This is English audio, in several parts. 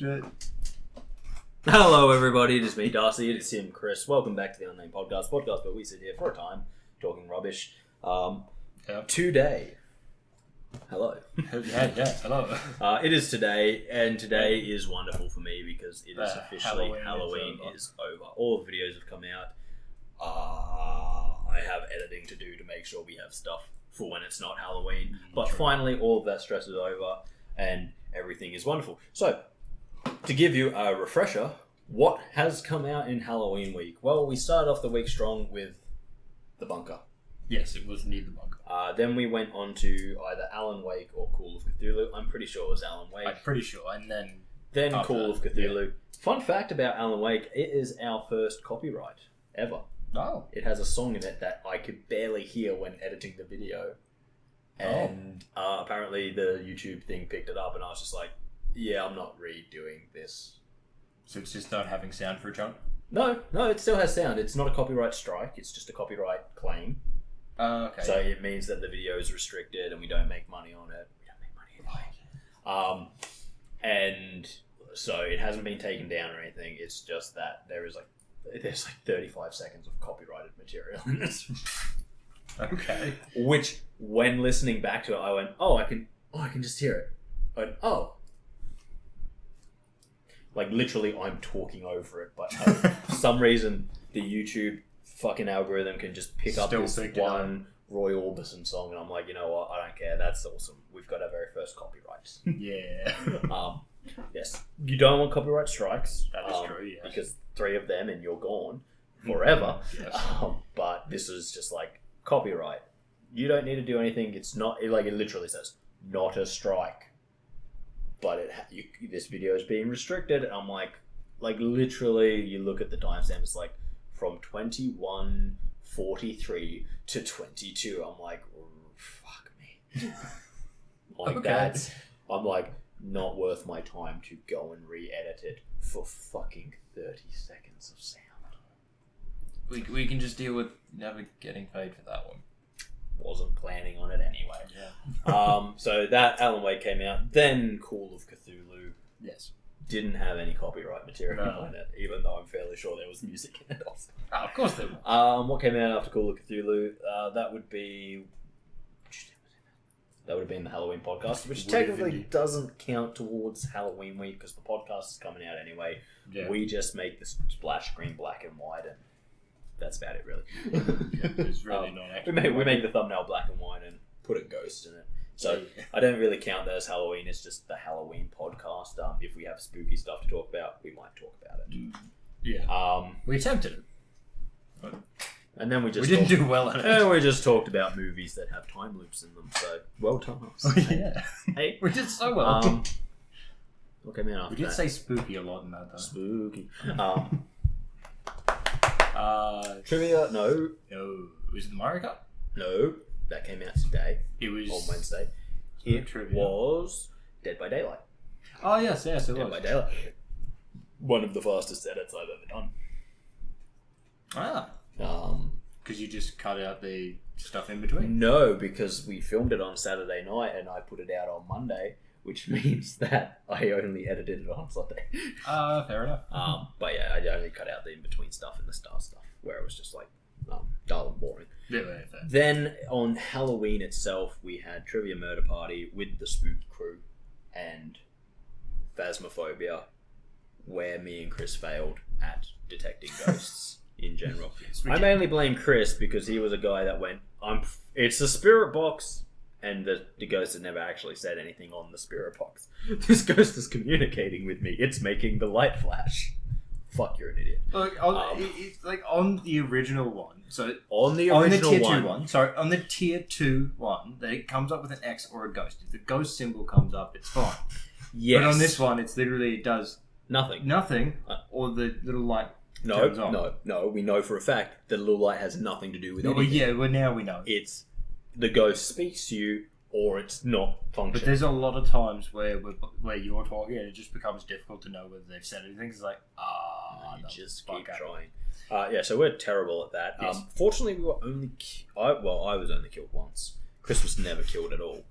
shit. Hello everybody, it is me, Darcy, it is him, Kris. Welcome back to the Unnamed Podcast where we sit here for a time, talking rubbish. Today. Hello. Yeah, hello. It is today, and today is wonderful for me because it is officially Halloween is over. All the videos have come out. I have editing to do to make sure we have stuff for when it's not Halloween. But finally, all of that stress is over, and everything is wonderful. So, to give you a refresher, what has come out in Halloween week? Well, we started off the week strong with The Bunker. Yes, it was near The Bunker. Then we went on to either Alan Wake or Call of Cthulhu. I'm pretty sure it was Alan Wake. I'm pretty sure, and then Call of Cthulhu. Yeah. Fun fact about Alan Wake, it is our first copyright ever. Oh. It has a song in it that I could barely hear when editing the video. And apparently the YouTube thing picked it up, and I was just like, yeah, I'm not redoing this. So it's just not having sound for a chunk? No, it still has sound. It's not a copyright strike. It's just a copyright claim. Okay. So it means that the video is restricted and we don't make money on it. We don't make money anyway. And so it hasn't been taken down or anything. It's just that there's like 35 seconds of copyrighted material in it. Okay. Which, when listening back to it, I went, I can just hear it. I went, like literally I'm talking over it, but for some reason the YouTube fucking algorithm can just pick up this one Roy Orbison song, and I'm like, you know what, I don't care, that's awesome, we've got our very first copyrights. Yeah. Yes, you don't want copyright strikes. That is true, yeah. Because 3 of them and you're gone forever. Yes. But this is just like copyright. You don't need to do anything. It's not it literally says not a strike. But this video is being restricted, and I'm like literally, you look at the timestamp, it's like from 21:43 to 22. I'm like, fuck me. I'm like, not worth my time to go and re-edit it for fucking 30 seconds of sound. We can just deal with never getting paid for that one. Wasn't planning on it anyway. Yeah. So that Alan Wake came out. Then Call of Cthulhu. Yes. Didn't have any copyright material in it, even though I'm fairly sure there was music in it also. Oh, of course there was. What came out after Call of Cthulhu? That would have been the Halloween podcast, which technically doesn't count towards Halloween week because the podcast is coming out anyway. Yeah. We just make the splash screen black and white, and that's about it, really. It's really not actually. We make the thumbnail black and white and put a ghost in it. So I don't really count that as Halloween. It's just the Halloween podcast. If we have spooky stuff to talk about, we might talk about it. Yeah. We attempted it. But and then we didn't do well at it. And we just talked about movies that have time loops in them. So well done us. Yeah. Hey, we did so well. What came out after We did say spooky a lot in that, though. Spooky. Trivia? No. Was it the Mario Kart? No. That came out today. It was on Wednesday. It was Dead by Daylight. Oh yes, it was. Dead by Daylight. One of the fastest edits I've ever done. Because you just cut out the stuff in between? No, because we filmed it on Saturday night and I put it out on Monday, which means that I only edited it on Sunday. Fair enough. But yeah, I only cut out the in-between stuff and the star stuff, where it was just like dull and boring. Yeah, then on Halloween itself, we had Trivia Murder Party with the Spooky Crew and Phasmophobia, where me and Kris failed at detecting ghosts in general. I mainly blame Kris because he was a guy that went, it's a spirit box, and the ghost had never actually said anything on the spirit box. This ghost is communicating with me. It's making the light flash. Fuck, you're an idiot. It's like on the original one. So on the original tier 2 one. Sorry, on the tier 2 one, it comes up with an X or a ghost. If the ghost symbol comes up, it's fine. Yes. But on this one, it's literally, it does nothing, or the little light. No. We know for a fact that the little light has nothing to do with anything. Well, now we know. It's the ghost speaks to you, or it's not functioning. But there's a lot of times where you're talking and it just becomes difficult to know whether they've said anything. It's like, just keep trying. So we're terrible at that. Yes. Fortunately, we were only... I was only killed once. Kris was never killed at all.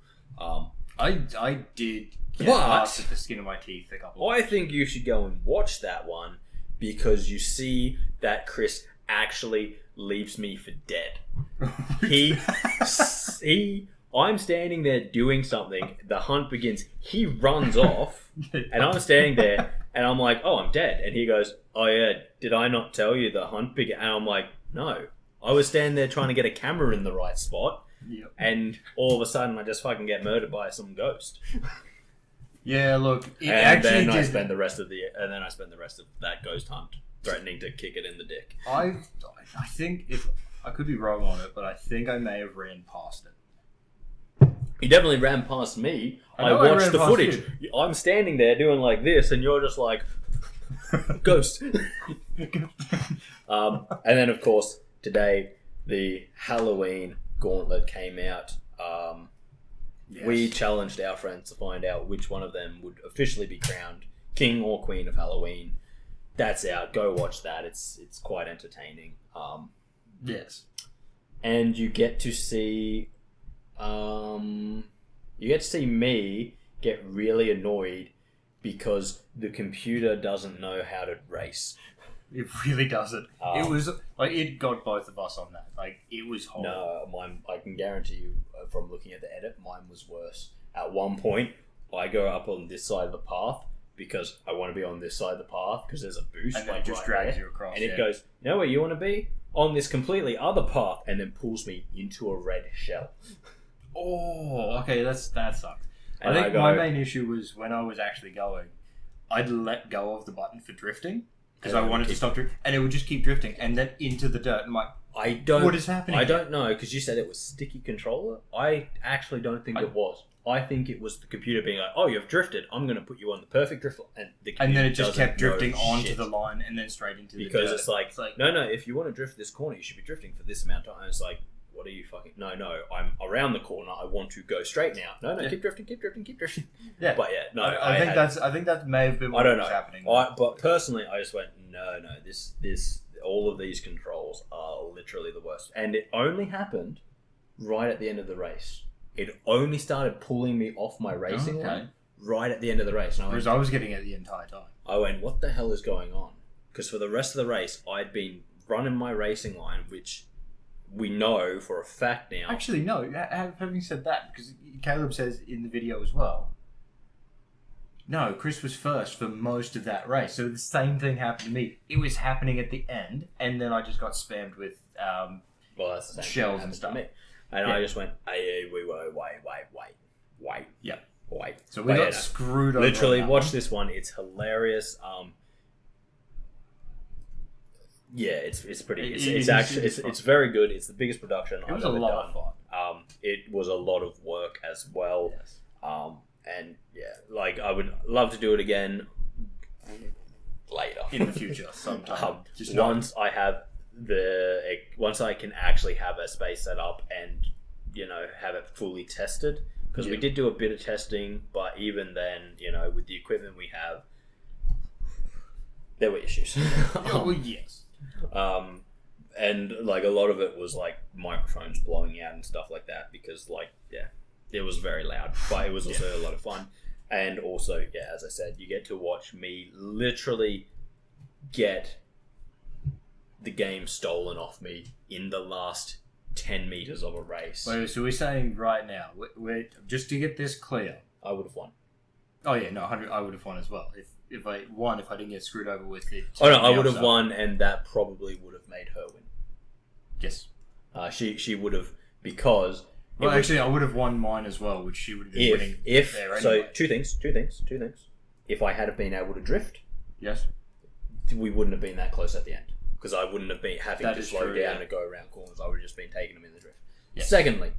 I did get But- past at the skin of my teeth a couple of I think you should go and watch that one because you see that Kris actually leaves me for dead. I'm standing there doing something. The hunt begins. He runs off, and I'm standing there, and I'm like, "Oh, I'm dead." And he goes, "Oh yeah, did I not tell you the hunt began?" And I'm like, "No, I was standing there trying to get a camera in the right spot, Yep. and all of a sudden, I just fucking get murdered by some ghost." Yeah, look, it And actually then did. I spend the rest of that ghost hunt threatening to kick it in the dick. I think if I could be wrong on it, but I think I may have ran past it. You definitely ran past me. I I know I watched ran the past footage. I'm standing there doing like this, and you're just like, ghost. And then, of course, today the Halloween gauntlet came out. Yes. We challenged our friends to find out which one of them would officially be crowned king or queen of Halloween. That's out. Go watch that. It's quite entertaining. Yes. And you get to see me get really annoyed because the computer doesn't know how to race. It really doesn't. It was like it got both of us on that. Like it was horrible. No, mine. I can guarantee you from looking at the edit, mine was worse. At one point, I go up on this side of the path because I want to be on this side of the path because there's a boost, And then like, it just right drags there. you across. And yeah. it goes, "You know where you want to be? On this completely other path," and then pulls me into a red shell. Oh, okay, that sucks. And I think I my go- main issue was when I was actually going, I'd let go of the button for drifting because And I it would wanted to keep- stop drifting, and it would just keep drifting, and then into the dirt. I'm like, I don't. what is happening? I don't know because you said it was sticky controller. I actually don't think it was. I think it was the computer being like, "Oh, you've drifted. I'm going to put you on the perfect drift," and the computer And then it just doesn't kept drifting know onto shit. the line and then straight into the dirt. Because it's like, no, if you want to drift this corner, you should be drifting for this amount of time. And it's like, what are you fucking... No, I'm around the corner. I want to go straight now. No, Yeah. keep drifting. Yeah. But yeah, no, I think that may have been what I don't was know. happening. But personally, I just went, no, this, all of these controls are literally the worst. And it only happened right at the end of the race. It only started pulling me off my racing line right at the end of the race. And Whereas I was getting it the entire time. I went, what the hell is going on? Because for the rest of the race, I'd been running my racing line, which we know for a fact now. Actually, no. Having said that, because Caleb says in the video as well, no, Kris was first for most of that race. So the same thing happened to me. It was happening at the end, and then I just got spammed with Well, that's the same shells thing and happened stuff. to me. And Yeah. I just went, hey, wait. Yeah. Wait. So we But got yeah, no. screwed over. Literally, on that watch one. this one. It's hilarious. Yeah, it's pretty. It's very good. It's the biggest production It was I've a ever lot done. of fun. It was a lot of work as well. Yes. And yeah, like I would love to do it again later In the future, sometime. Just once I can actually have a space set up and have it fully tested, because we Yeah. did do a bit of testing, but even then, with the equipment we have, there were issues. Well, yes. And like a lot of it was like microphones blowing out and stuff like that, because it was very loud, but it was also a lot of fun. And also, as I said, you get to watch me literally get the game stolen off me in the last 10 meters of a race. Wait, so we're saying right now, we're just to get this clear. I would have won. Oh yeah, no, 100. I would have won as well if I didn't get screwed over with it. Oh no, I would have won, and that probably would have made her win. Yes. She would have, because. Well, actually, I would have won mine as well, which she would have been winning there anyway. So two things. If I had been able to drift, Yes. we wouldn't have been that close at the end, because I wouldn't have been having That to is slow true, down yeah. and go around corners. I would have just been taking them in the drift. Yes. Secondly,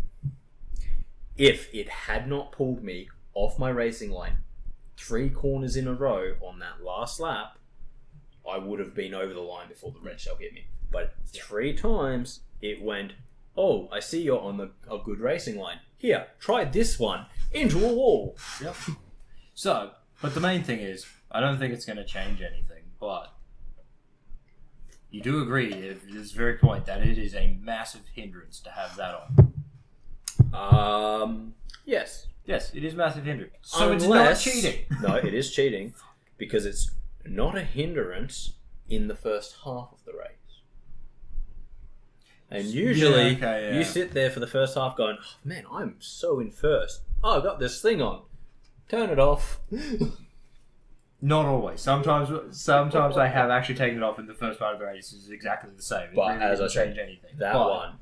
if it had not pulled me off my racing line 3 corners in a row on that last lap, I would have been over the line before the red shell hit me. But 3 times it went, oh, I see you're on a good racing line. Here, try this one into a wall. Yep. So, but the main thing is, I don't think it's going to change anything, but you do agree at this very point that it is a massive hindrance to have that on. Yes. Yes, it is massive hindrance. So it's not cheating. No, it is cheating because it's not a hindrance in the first half of the race. And usually you sit there for the first half going, oh, man, I'm so in first. Oh, I've got this thing on. Turn it off. Not always. Sometimes I have actually taken it off in the first part of the race. It's exactly the same. But really as I said, change anything. One.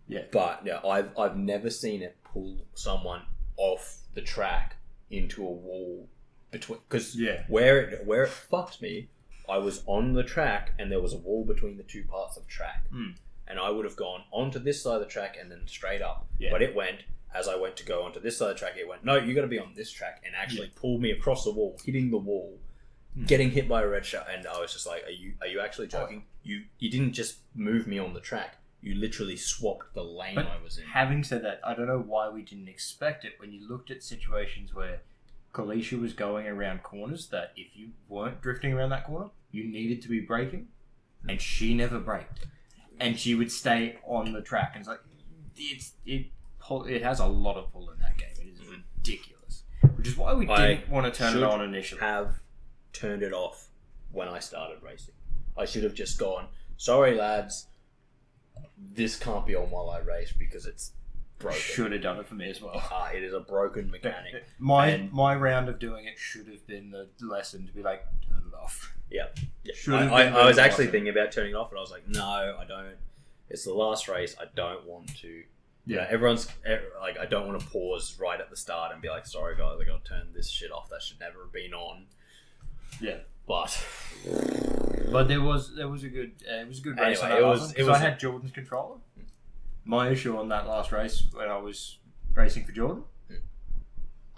Yeah. But yeah, I've never seen it pull someone off the track into a wall between. Because where it fucked me, I was on the track and there was a wall between the two parts of track. And I would have gone onto this side of the track and then straight up. Yeah. But it went, as I went to go onto this side of the track, it went, no, you got to be on this track, and actually pulled me across the wall, hitting the wall, getting hit by a red shell. And I was just like, are you actually joking? You didn't just move me on the track. You literally swapped the lane I was in. Having said that, I don't know why we didn't expect it when you looked at situations where Kalisha was going around corners, that if you weren't drifting around that corner, you needed to be braking, and she never braked. And she would stay on the track, and it's like it has a lot of pull in that game. It is ridiculous, which is why we didn't want to turn it on initially. Have turned it off when I started racing. I should have just gone, sorry lads, this can't be on while I race because it's broken. Should have done it for me as well. It is a broken mechanic. My round of doing it should have been the lesson to be like, turn it off. Yeah. I was actually thinking about turning it off, but I was like, no, I don't. It's the last race. I don't want to. You know, everyone's like, I don't want to pause right at the start and be like, sorry guys, I got to turn this shit off. That should never have been on. Yeah, but there was a good race. Anyway, because I had Jordan's controller. My issue on that last race when I was racing for Jordan,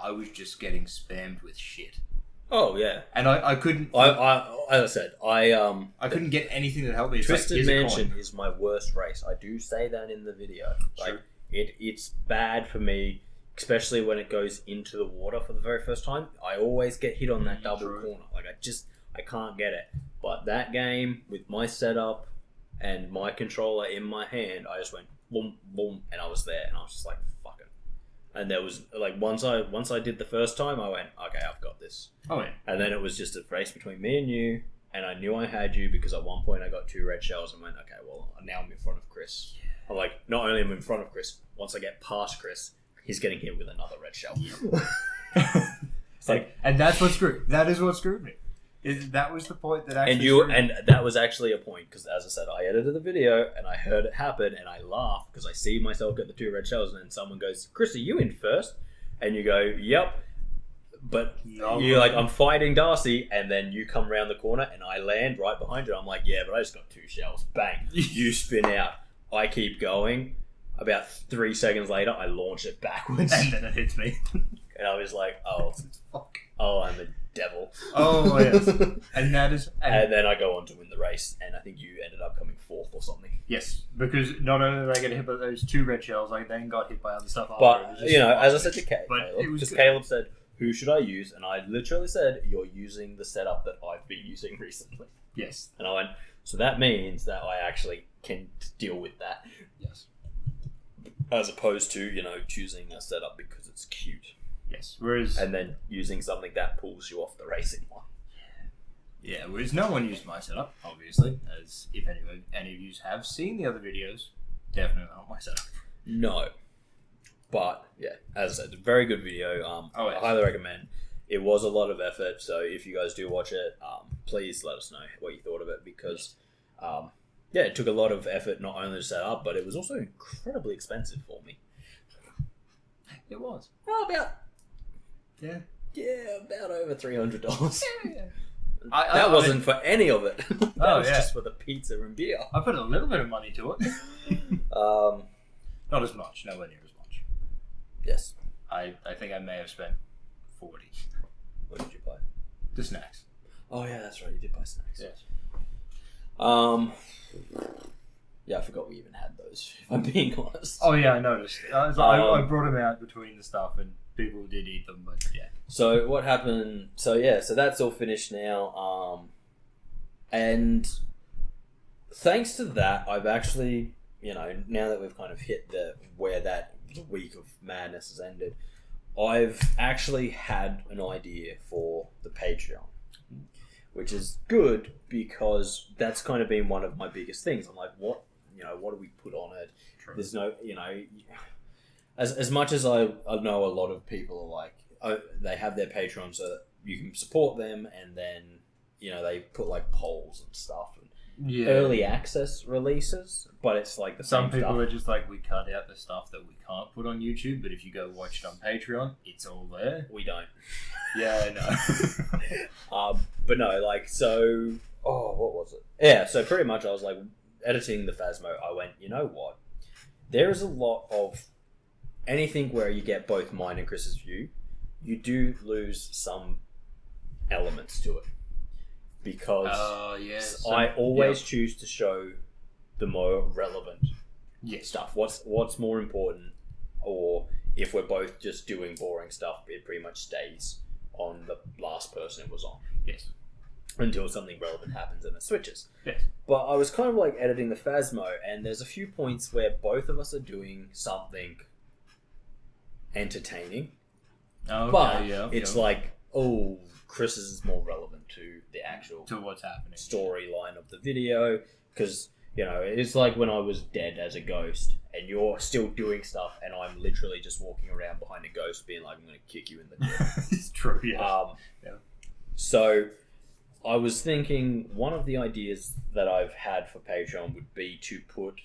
I was just getting spammed with shit. Oh yeah, and I couldn't. As I said, I couldn't get anything that helped me. Twisted Mansion is my worst race. I do say that in the video. Like it's bad for me, especially when it goes into the water for the very first time. I always get hit on that double corner. Like I can't get it. But that game with my setup and my controller in my hand, I just went boom, boom, and I was there, and I was just like, fuck it. And there was like once I did the first time, I went, okay, I've got this. Oh yeah. And then it was just a race between me and you, and I knew I had you because at one point I got 2 red shells and went, okay, well now I'm in front of Kris. Yeah. I'm like, not only am I in front of Kris, once I get past Kris, he's getting hit with another red shell. It's like, and that's what screwed. That is what screwed me. That was the point that actually. And that was actually a point because, as I said, I edited the video and I heard it happen and I laughed because I see myself get the 2 red shells and then someone goes, "Kris, are you in first?" And you go, "Yep." But you're like, I'm fighting Darcy, and then you come around the corner and I land right behind you. I'm like, yeah, but I just got 2 shells. Bang! You spin out. I keep going. About 3 seconds later, I launch it backwards, and then it hits me. And I was like, oh, I'm a devil. Oh yes, and that is, and then I go on to win the race, and I think you ended up coming 4th or something. Yes, because not only did I get hit by those 2 red shells, I then got hit by other stuff. But you know, as I said to Caleb, because Caleb said, "Who should I use?" and I literally said, "You're using the setup that I've been using recently." Yes, and I went, so that means that I actually can deal with that. Yes, as opposed to choosing a setup because it's cute. Yes, whereas and then using something that pulls you off the racing one. Yeah, whereas no one used my setup, obviously, as if any of you have seen the other videos, definitely not my setup. No, but yeah, as I said, a very good video. I highly recommend. It was a lot of effort, so if you guys do watch it, please let us know what you thought of it because, it took a lot of effort not only to set up, but it was also incredibly expensive for me. It was. Well, about. Yeah, about over $300. Yeah. That wasn't for any of it. That was just for the pizza and beer. I put a little bit of money to it. Not as much, nowhere near as much. Yes. I think I may have spent 40. What did you buy? The snacks. Oh yeah, that's right. You did buy snacks. Yes. Yeah, I forgot we even had those. If I'm being honest. Oh yeah, I noticed. I brought them out between the stuff, and people did eat them. But yeah. So what happened? So that's all finished now. And thanks to that, I've actually, now that we've kind of hit where that week of madness has ended, I've actually had an idea for the Patreon, which is good because that's kind of been one of my biggest things. I'm like, what do we put on it? True. There's no, as much as I know a lot of people are like, they have their Patreon so that you can support them, and then, they put like polls and stuff. Early access releases, but it's like some people are just like, we cut out the stuff that we can't put on YouTube, but if you go watch it on Patreon, it's all there. We don't. Yeah, no. But no, like, so what was it? Yeah, so pretty much I was like editing the Phasmo. I went, you know what? There is a lot of anything where you get both mine and Chris's view. You do lose some elements to it. Because I always choose to show the more relevant stuff. What's more important, or if we're both just doing boring stuff, it pretty much stays on the last person it was on. Yes. Until something relevant happens and it switches. Yes. But I was kind of like editing the Phasmo, and there's a few points where both of us are doing something entertaining. Okay, but it's like, Chris's is more relevant to the actual to what's happening storyline of the video, because it's like when I was dead as a ghost and you're still doing stuff and I'm literally just walking around behind a ghost being like, I'm going to kick you in the dick. It's true. Yeah. So I was thinking one of the ideas that I've had for Patreon would be to put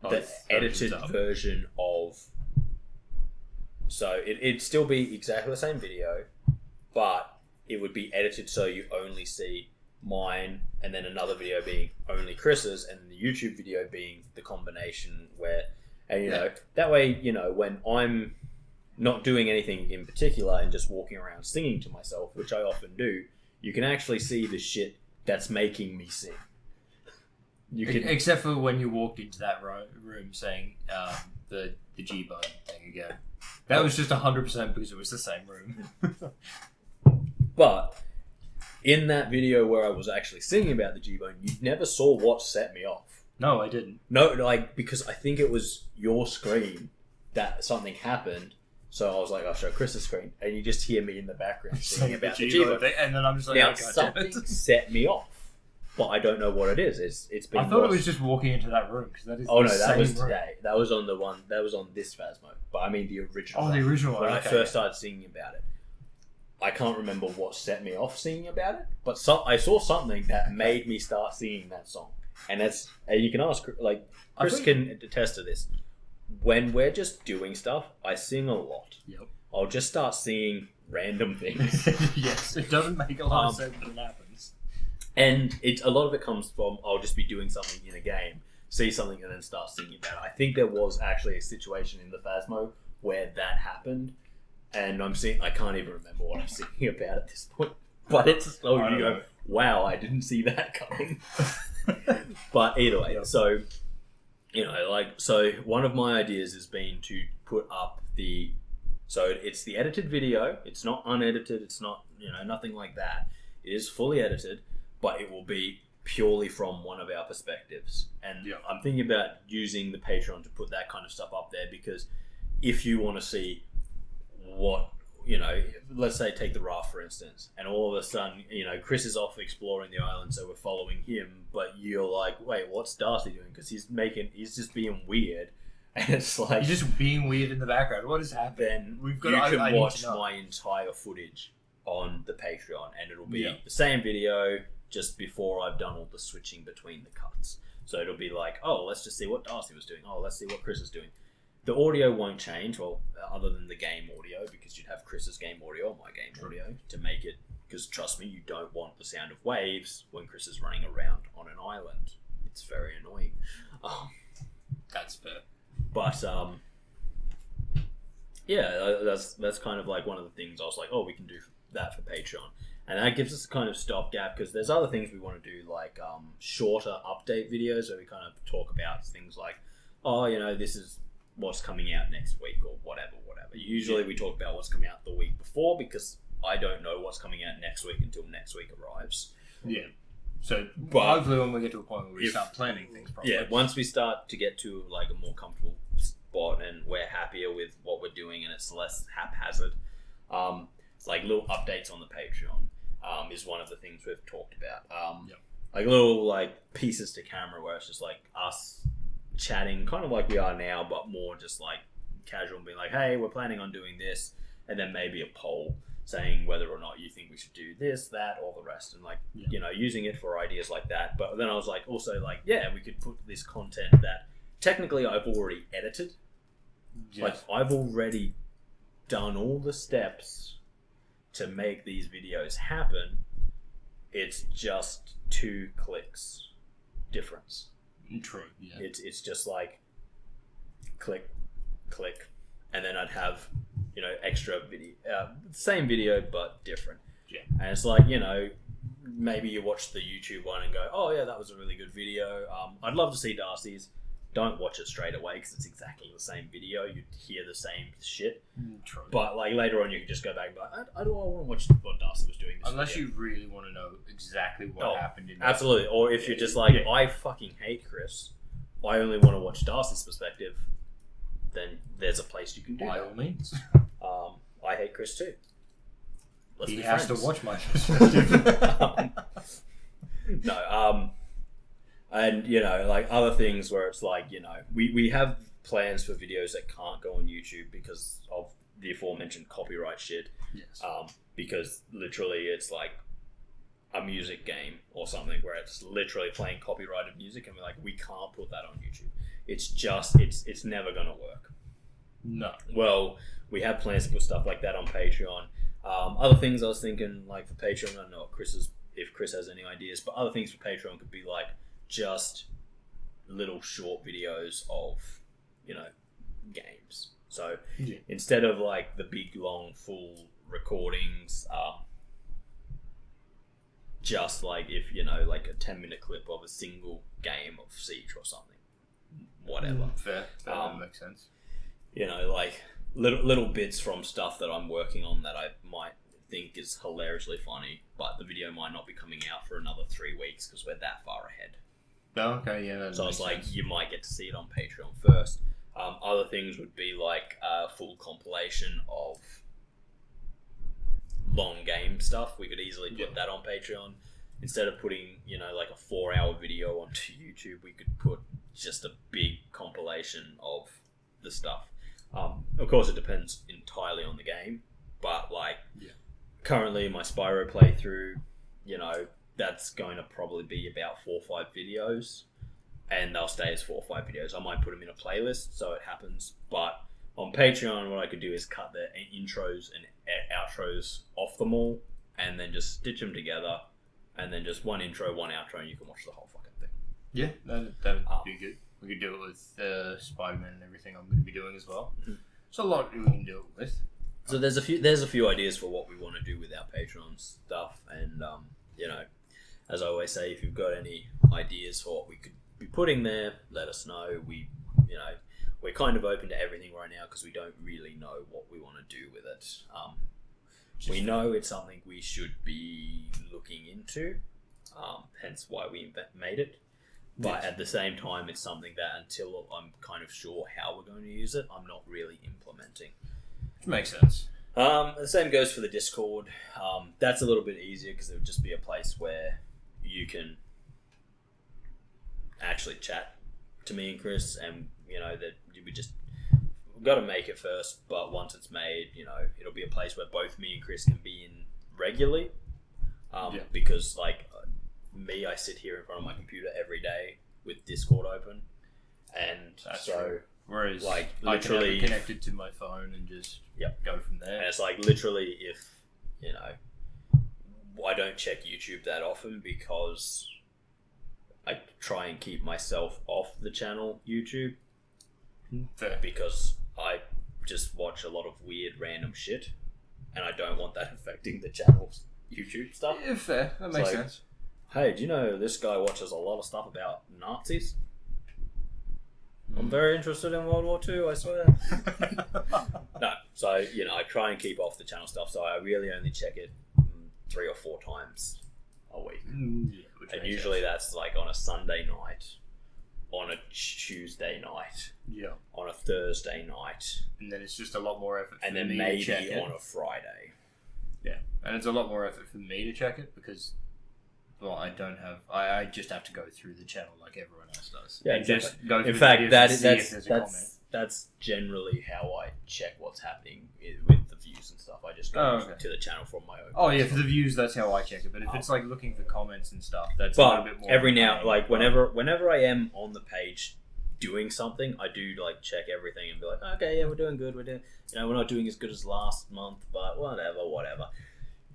the edited version of, so it'd still be exactly the same video, but it would be edited so you only see mine, and then another video being only Chris's, and the YouTube video being the combination where, and that way, when I'm not doing anything in particular and just walking around singing to myself, which I often do, you can actually see the shit that's making me sing. Except for when you walked into that room saying the G-bone. There you go. That was just 100% because it was the same room. But in that video where I was actually singing about the G-bone, you never saw what set me off. No, I didn't. No, because I think it was your screen that something happened. So I was like, I'll show Chris's screen, and you just hear me in the background singing about the G-bone. And then I'm just like, now, something set me off, but I don't know what it is. It's been. I thought it was just walking into that room because that is. Oh no, that was today. That was on the one. That was on this Phasmo, but I mean the original. Oh, the original one. When I first started singing about it. I can't remember what set me off singing about it, but I saw something that made me start singing that song. And you can ask, like, Kris can attest to this. When we're just doing stuff, I sing a lot. Yep. I'll just start singing random things. Yes, it doesn't make a lot of sense, but it happens. And a lot of it comes from, I'll just be doing something in a game, see something, and then start singing about it. I think there was actually a situation in the Phasmo where that happened. And I can't even remember what I'm singing about at this point. But it's you go, wow, I didn't see that coming. But either way, so one of my ideas has been to put up it's the edited video. It's not unedited. It's not nothing like that. It is fully edited, but it will be purely from one of our perspectives. And I'm thinking about using the Patreon to put that kind of stuff up there, because if you want to see what let's say take the raft for instance, and all of a sudden Kris is off exploring the island, so we're following him, but you're like, wait, what's Darcy doing? Because he's just being weird, and it's like he's just being weird in the background. What is happening? You can watch my entire footage on the Patreon, and it'll be the same video just before I've done all the switching between the cuts. So it'll be like, oh, let's just see what Darcy was doing. Oh, let's see what Kris is doing. The audio won't change, well, other than the game audio, because you'd have Chris's game audio or my game audio to make it, because trust me, you don't want the sound of waves when Kris is running around on an island. It's very annoying. That's fair. But, that's kind of like one of the things I was like, we can do that for Patreon. And that gives us a kind of stopgap, because there's other things we want to do, like shorter update videos where we kind of talk about things like, this is what's coming out next week or whatever. Usually we talk about what's coming out the week before, because I don't know what's coming out next week until next week arrives. Yeah. So hopefully when we get to a point where we start planning things properly. Yeah, once we start to get to like a more comfortable bought, and we're happier with what we're doing, and it's less haphazard. It's like little updates on the Patreon is one of the things we've talked about. Like little like pieces to camera where it's just like us chatting, kind of like we are now, but more just like casual and being like, hey, we're planning on doing this, and then maybe a poll saying whether or not you think we should do this, that, or the rest, and like you know, using it for ideas like that. But then I was like, also like, yeah, we could put this content that technically I've already edited. Like I've already done all the steps to make these videos happen. It's just 2 clicks difference. True. Yeah. It's just like click, and then I'd have, you know, extra video, same video but different. Yeah. And it's like, you know, maybe you watch the YouTube one and go, oh yeah, that was a really good video. I'd love to see Darcy's. Don't watch it straight away because it's exactly the same video. You'd hear the same shit. True. But like later on, you can just go back and be like, I don't want to watch what Darcy was doing. Unless you really want to know exactly what happened in that. Absolutely. Or if you're just like, I fucking hate Kris, I only want to watch Darcy's perspective, then there's a place you can do By that. all means. I hate Kris too. Let's he be has friends. to watch my perspective. No, and you know, like other things where it's like, you know, we have plans for videos that can't go on YouTube because of the aforementioned copyright shit. Yes. Because literally it's like a music game or something where it's literally playing copyrighted music, and we're like, we can't put that on YouTube. It's just it's never gonna work. No. Well, we have plans to put stuff like that on Patreon. Other things I was thinking, like for Patreon, I don't know if Kris has any ideas, but other things for Patreon could be like just little short videos of, you know, games. So instead of like the big long full recordings, just like if, you know, like a 10-minute clip of a single game of Siege or something, whatever. Fair. That makes sense. You know, like little bits from stuff that I'm working on that I might think is hilariously funny, but the video might not be coming out for another 3 weeks because we're that far ahead. Oh, okay, yeah. So it's like you might get to see it on Patreon first. Other things would be like a full compilation of long game stuff. We could easily put that on Patreon. Instead of putting, you know, like a 4-hour video onto YouTube, we could put just a big compilation of the stuff. Of course, it depends entirely on the game, but like currently my Spyro playthrough, you know, that's going to probably be about 4 or 5 videos, and they'll stay as 4 or 5 videos. I might put them in a playlist so it happens, but on Patreon, what I could do is cut the intros and outros off them all, and then just stitch them together, and then just one intro, one outro, and you can watch the whole fucking thing. Yeah, that'd be good. We could do it with Spider-Man and everything I'm going to be doing as well. Mm-hmm. It's a lot we can do it with. So there's a few ideas for what we want to do with our Patreon stuff, and you know, as I always say, if you've got any ideas for what we could be putting there, let us know. We're kind of open to everything right now because we don't really know what we want to do with it. We know it's something we should be looking into, hence why we made it. But at the same time, it's something that until I'm kind of sure how we're going to use it, I'm not really implementing. Which makes sense. The same goes for the Discord. That's a little bit easier because it would just be a place where you can actually chat to me and Kris, and you know that we've got to make it first. But once it's made, you know, it'll be a place where both me and Kris can be in regularly. Because like me, I sit here in front of my computer every day with Discord open, and that's so. True. Whereas, like, literally, I can have it connected to my phone and just go from there. And it's like literally, if you know, I don't check YouTube that often because I try and keep myself off the channel YouTube. Fair. Because I just watch a lot of weird random shit, and I don't want that affecting the channel's YouTube stuff. Yeah, fair. That makes sense. Hey, do you know this guy watches a lot of stuff about Nazis? I'm very interested in World War II, I swear. No, so, you know, I try and keep off the channel stuff, so I really only check it 3 or 4 times a week. And usually that's like on a Sunday night on a Tuesday night, on a Thursday night, and then it's just a lot more effort for and then me maybe to check it. on a Friday. Yeah, and it's a lot more effort for me to check it because, well, I just have to go through the channel like everyone else does. Yeah, and exactly. just go through In the fact, videos and see that's generally how I check what's happening with the views and stuff. I just go to the channel from my own. Oh yeah, for the views, that's how I check it. But if it's like looking for comments and stuff, that's a little bit more. Every now, like whenever I am on the page doing something, I do like check everything and be like, okay, yeah, we're doing good. We're not doing as good as last month, but whatever.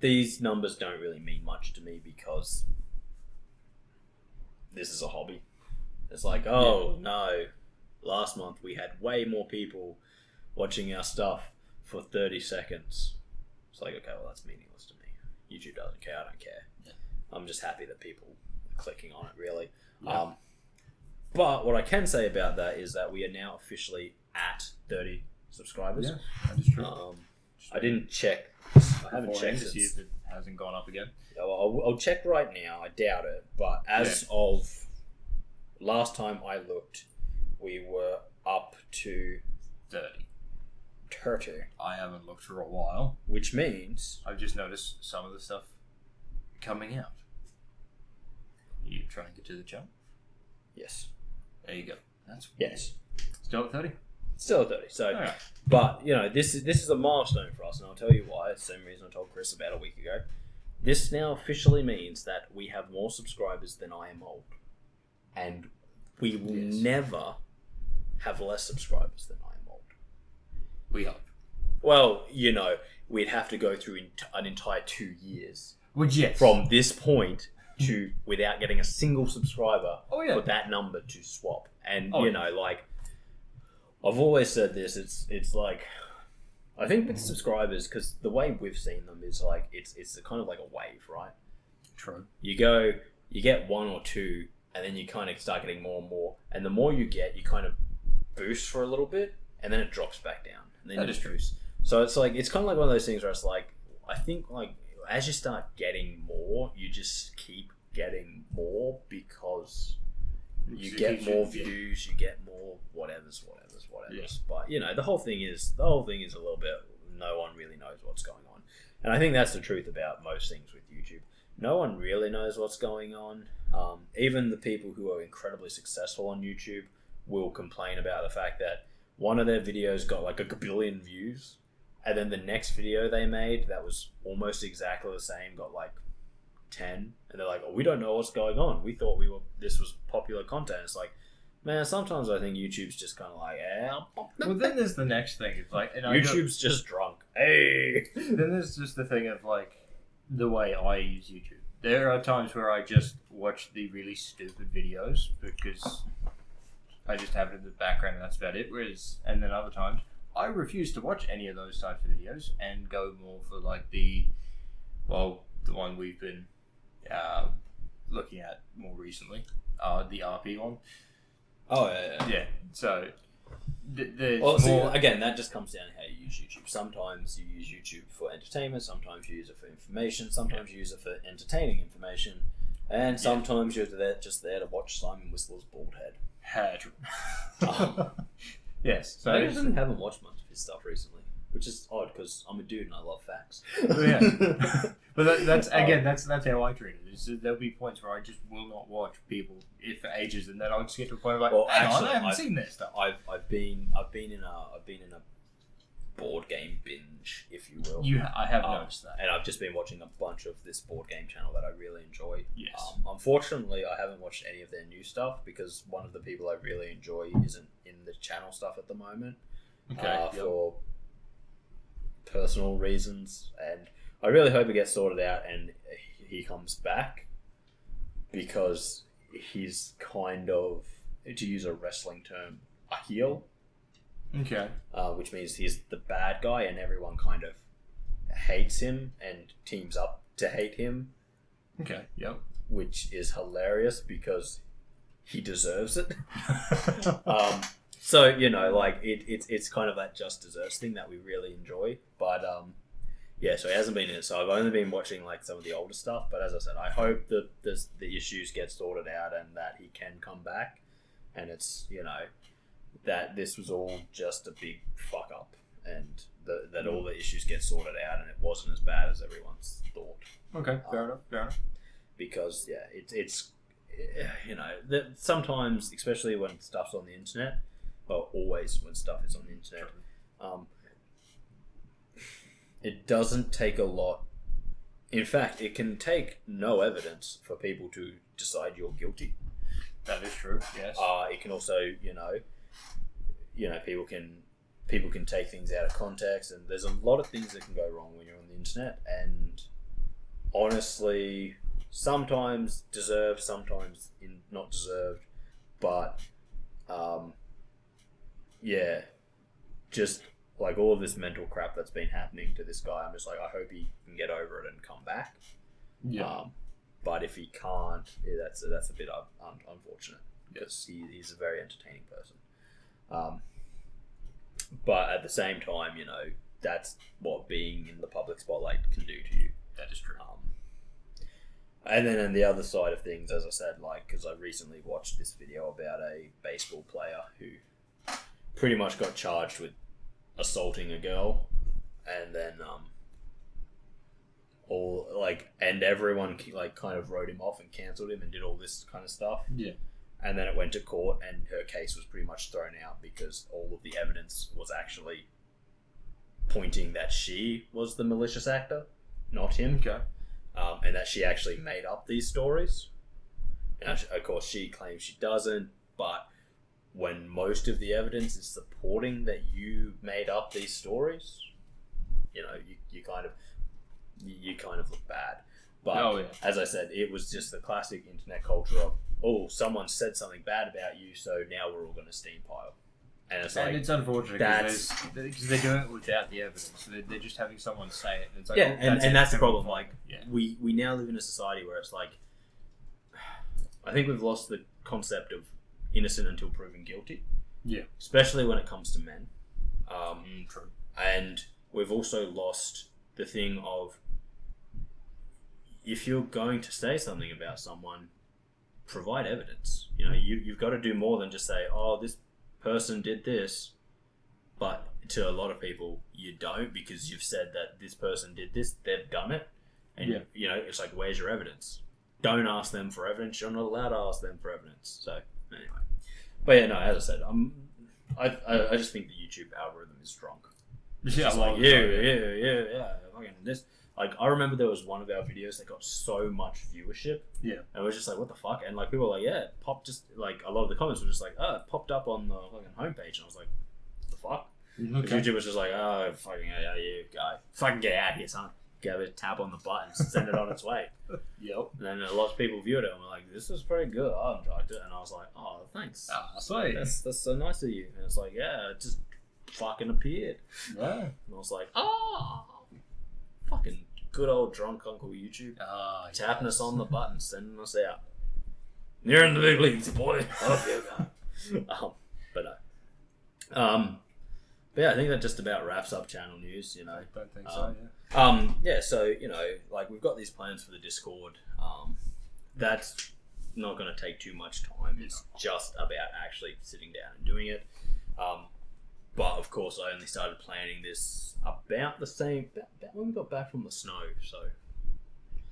These numbers don't really mean much to me because this is a hobby. It's like, no, last month we had way more people watching our stuff for 30 seconds. It's like, okay, well, that's meaningless to me. YouTube doesn't care. I don't care. Yeah. I'm just happy that people are clicking on it, really. Yeah. But what I can say about that is that we are now officially at 30 subscribers. Yeah, that is true. I didn't check. I haven't checked to see if it hasn't gone up again. I'll check right now. I doubt it. But as of last time I looked, we were up to 30. I haven't looked for a while. Which means I've just noticed some of the stuff coming out. You trying to get to the channel? Yes. There you go. That's yes. Still at 30? Still at 30. So, but this is a milestone for us, and I'll tell you why. It's the same reason I told Kris about a week ago. This now officially means that we have more subscribers than I am old, and we will never have less subscribers than I am old. We hope. Well, we'd have to go through an entire 2 years. Yes. From this point to without getting a single subscriber for that number to swap. And, I've always said this, it's like, I think with subscribers, because the way we've seen them is like, it's kind of like a wave, right? True. You get one or two, and then you kind of start getting more and more. And the more you get, you kind of boost for a little bit, and then it drops back down. And then you boost. So it's like, it's kind of like one of those things where it's like, I think like, as you start getting more, you just keep getting more because you get more views, you get more whatever's. Yeah. But the whole thing is a little bit, no one really knows what's going on. And I think that's the truth about most things with YouTube. No one really knows what's going on. Even the people who are incredibly successful on YouTube will complain about the fact that one of their videos got like a billion views, and then the next video they made that was almost exactly the same got like 10, and they're like, we don't know what's going on. We thought this was popular content. It's like, man, sometimes I think YouTube's just kind of like, Well, then there's the next thing. It's like, YouTube's just drunk. Hey. Then there's just the thing of like the way I use YouTube. There are times where I just watch the really stupid videos because I just have it in the background and that's about it. And then other times I refuse to watch any of those types of videos and go more for like the one we've been looking at more recently, the RP one. Oh yeah. Yeah. So again, that just comes down to how you use YouTube. Sometimes you use YouTube for entertainment. Sometimes you use it for information. Sometimes you use it for entertaining information, and sometimes you're just there to watch Simon Whistler's bald head. True. Yes. So I haven't watched much of his stuff recently, which is odd because I'm a dude and I love facts. But that's how I treat it. There'll be points where I just will not watch people for ages, and then I'll just get to a point of like, I haven't seen their stuff. I've been in a board game binge, if you will. I have noticed that, and I've just been watching a bunch of this board game channel that I really enjoy. Yes. Unfortunately, I haven't watched any of their new stuff because one of the people I really enjoy isn't in the channel stuff at the moment. Okay. For personal reasons, and I really hope it gets sorted out and he comes back because he's kind of, to use a wrestling term, a heel. Okay. Which means he's the bad guy and everyone kind of hates him and teams up to hate him. Okay, yep. Which is hilarious because he deserves it. So, it's kind of that just desserts thing that we really enjoy. But, so he hasn't been in it. So I've only been watching, like, some of the older stuff. But as I said, I hope that the issues get sorted out and that he can come back. and it's, you know, that this was all just a big fuck up, and that all the issues get sorted out, and it wasn't as bad as everyone's thought. Okay, fair enough. Because it's you know, that sometimes, especially when stuff's on the internet, well, always when stuff is on the internet, it doesn't take a lot. In fact, it can take no evidence for people to decide you're guilty. That is true. Yes. It can also, you know, people can take things out of context, and there's a lot of things that can go wrong when you're on the internet. And honestly, sometimes deserved, sometimes not deserved, but just like all of this mental crap that's been happening to this guy, I'm just like, I hope he can get over it and come back. Yeah. But if he can't, that's a bit unfortunate, because he's a very entertaining person. But at the same time, you know, that's what being in the public spotlight can do to you. That is true. And then on the other side of things, as I said, like, because I recently watched this video about a baseball player who pretty much got charged with assaulting a girl, and then and everyone like kind of wrote him off and cancelled him and did all this kind of stuff. Yeah. And then it went to court, and her case was pretty much thrown out because all of the evidence was actually pointing that she was the malicious actor, not him. Okay. And that she actually made up these stories. And of course, she claims she doesn't, but when most of the evidence is supporting that you made up these stories, you know, you kind of look bad. But as I said, it was just the classic internet culture of, oh, someone said something bad about you, so now we're all going to steam pile. And it's it's unfortunate because they're doing it without the evidence. So they're just having someone say it. And it's like, and that's the problem. Like, we now live in a society where it's like, I think we've lost the concept of innocent until proven guilty. Yeah. Especially when it comes to men. True. And we've also lost the thing of, if you're going to say something about someone, provide evidence. You know, you've got to do more than just say, oh, this person did this. But to a lot of people, you don't, because you've said that this person did this, they've done it. And, you know, it's like, where's your evidence? Don't ask them for evidence. You're not allowed to ask them for evidence. So, anyway. But yeah, no, as I said, I just think the YouTube algorithm is strong. Yeah, like, fucking this. Like, I remember there was one of our videos that got so much viewership. Yeah. And it was just like, what the fuck? And like, people were like, yeah, it popped, just like, a lot of the comments were just like, oh, it popped up on the fucking homepage. And I was like, what the fuck? Okay. YouTube was just like, oh, fucking, yeah, you guy. Fucking get out here, son. Go tap on the button, send it on its way. Yep. And then a lot of people viewed it and were like, this is pretty good. I enjoyed it. And I was like, oh, thanks. Sweet. That's so nice of you. And it's like, yeah, it just fucking appeared. Yeah. And I was like, oh, fucking good old drunk Uncle YouTube. Tapping us on the button, sending us out. You're in the big leagues, boy. Love you, guy. But no. But yeah, I think that just about wraps up channel news, you know. I don't think so, so, you know, like, we've got these plans for the Discord. That's not going to take too much time. It's just about actually sitting down and doing it. But, of course, I only started planning this about the same, about when we got back from the snow, so...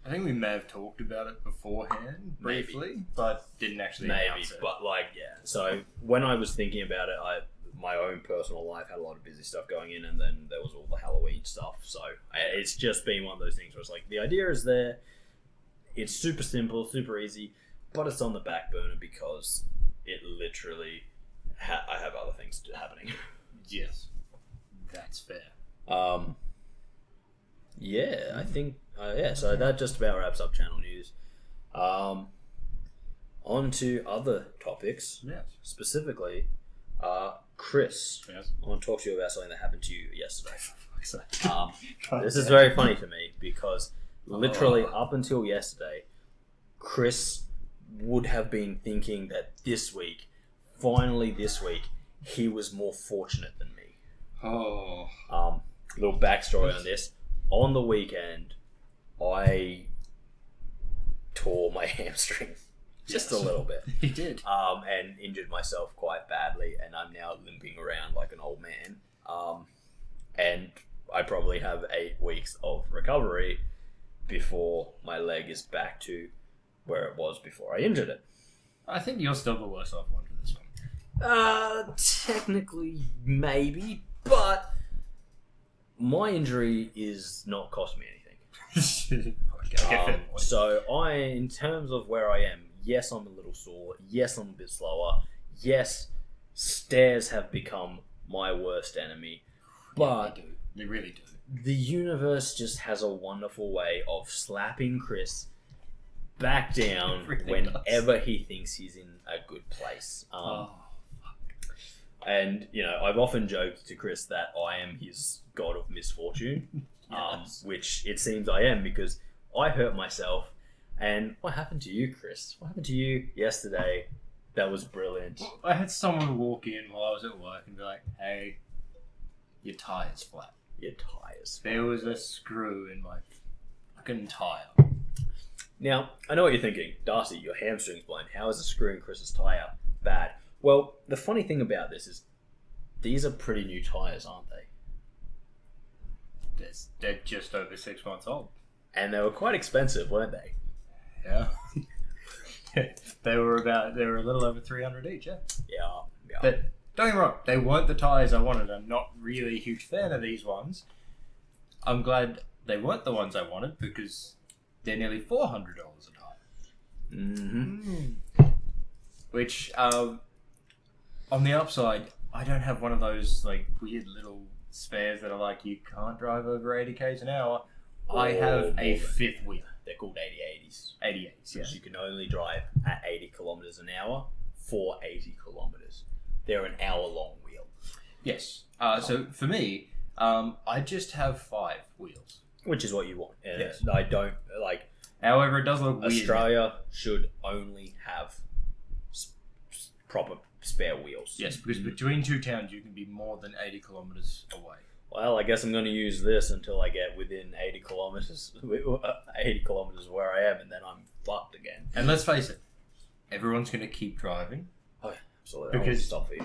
I think we may have talked about it beforehand, briefly, but didn't actually announce it. But, like, yeah. So, when I was thinking about it, my own personal life had a lot of busy stuff going in, and then there was all the Halloween stuff. So it's just been one of those things where it's like, the idea is there, it's super simple, super easy, but it's on the back burner because it literally I have other things happening. Yes, that's fair. Yeah, I think so that just about wraps up channel news. On to other topics. Yes. Specifically, Kris, yes. I want to talk to you about something that happened to you yesterday. This is very funny to me because literally up until yesterday, Kris would have been thinking that finally this week, he was more fortunate than me. Little backstory on this. On the weekend, I tore my hamstring. just a little bit. He did. And injured myself quite badly, and I'm now limping around like an old man. And I probably have 8 weeks of recovery before my leg is back to where it was before I injured it. I think you're still the worse off one for this one. Technically, maybe, but my injury is not cost me anything. So in terms of where I am, yes, I'm a little sore. Yes, I'm a bit slower. Yes, stairs have become my worst enemy. But yeah, they really do. The universe just has a wonderful way of slapping Kris back down whenever he thinks he's in a good place. And, you know, I've often joked to Kris that I am his god of misfortune, yes. Which it seems I am, because I hurt myself. And what happened to you, Kris? What happened to you yesterday? That was brilliant. I had someone walk in while I was at work and be like, hey, your tire's flat. Your tire's flat. There was a screw in my fucking tire. Now, I know what you're thinking. Darcy, your hamstring's blown. How is a screw in Kris's tire bad? Well, the funny thing about this is these are pretty new tires, aren't they? They're just over 6 months old. And they were quite expensive, weren't they? Yeah. They were a little over 300 each, yeah. Yeah. But don't get me wrong, they weren't the tires I wanted. I'm not really a huge fan of these ones. I'm glad they weren't the ones I wanted, because they're nearly $400 a tire. Mm-hmm. Which, on the upside, I don't have one of those like weird little spares that are like, you can't drive over 80 k's an hour. I have a fifth wheel. They're called 8080s. 8080s, yeah. Because you can only drive at 80 kilometers an hour for 80 kilometers. They're an hour-long wheel. Yes. So for me, I just have 5 wheels. Which is what you want. Yes. I don't, like... However, it does look weird. Australia should only have proper spare wheels. Yes, because between two towns, you can be more than 80 kilometers away. Well, I guess I'm going to use this until I get within 80 kilometers where I am, and then I'm fucked again. And let's face it, everyone's going to keep driving. Oh, yeah, absolutely. Because, I would stop for you.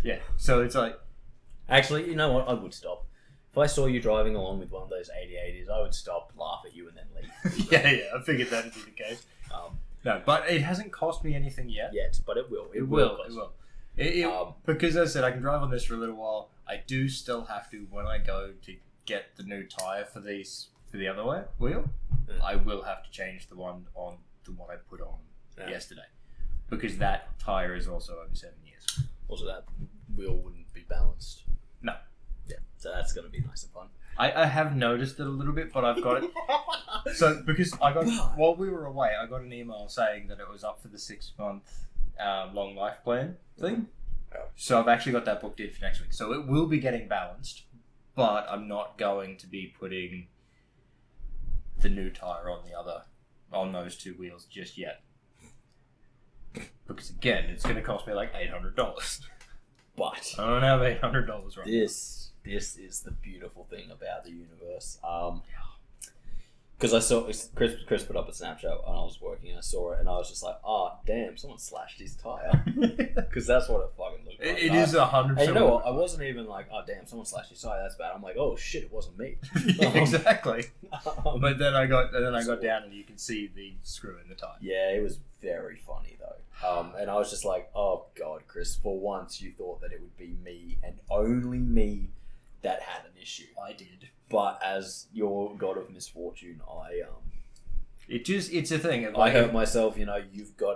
Yeah, so it's like... Actually, you know what? I would stop. If I saw you driving along with one of those 8080s, I would stop, laugh at you, and then leave. yeah, I figured that would be the case. No, but it hasn't cost me anything yet. Yet, but it will. It will. Because as I said, I can drive on this for a little while. I do still have to, when I go to get the new tyre for the other wheel, I will have to change the one on the one I put on yesterday. Because that tyre is also over 7 years. Also, that wheel wouldn't be balanced. No. Yeah, so that's going to be nice and fun. I have noticed it a little bit, but I've got it. So, because while we were away, I got an email saying that it was up for the 6-month long life plan thing. So I've actually got that booked in for next week. So it will be getting balanced, but I'm not going to be putting the new tyre on those 2 wheels just yet. Because again, it's going to cost me like $800. But I don't have $800 right now. This is the beautiful thing about the universe. Because I saw Kris put up a snapshot and I was working and I saw it and I was just like, damn, someone slashed his tire. Because that's what it fucking looked like. It is 100%. And you know what? I wasn't even like, damn, someone slashed his tire. That's bad. I'm like, oh shit, it wasn't me. Exactly. But then I got down and you can see the screw in the tire. Yeah, it was very funny though. And I was just like, oh god, Kris, for once you thought that it would be me and only me that had an issue. I did. But as your god of misfortune, it's a thing. I hurt myself,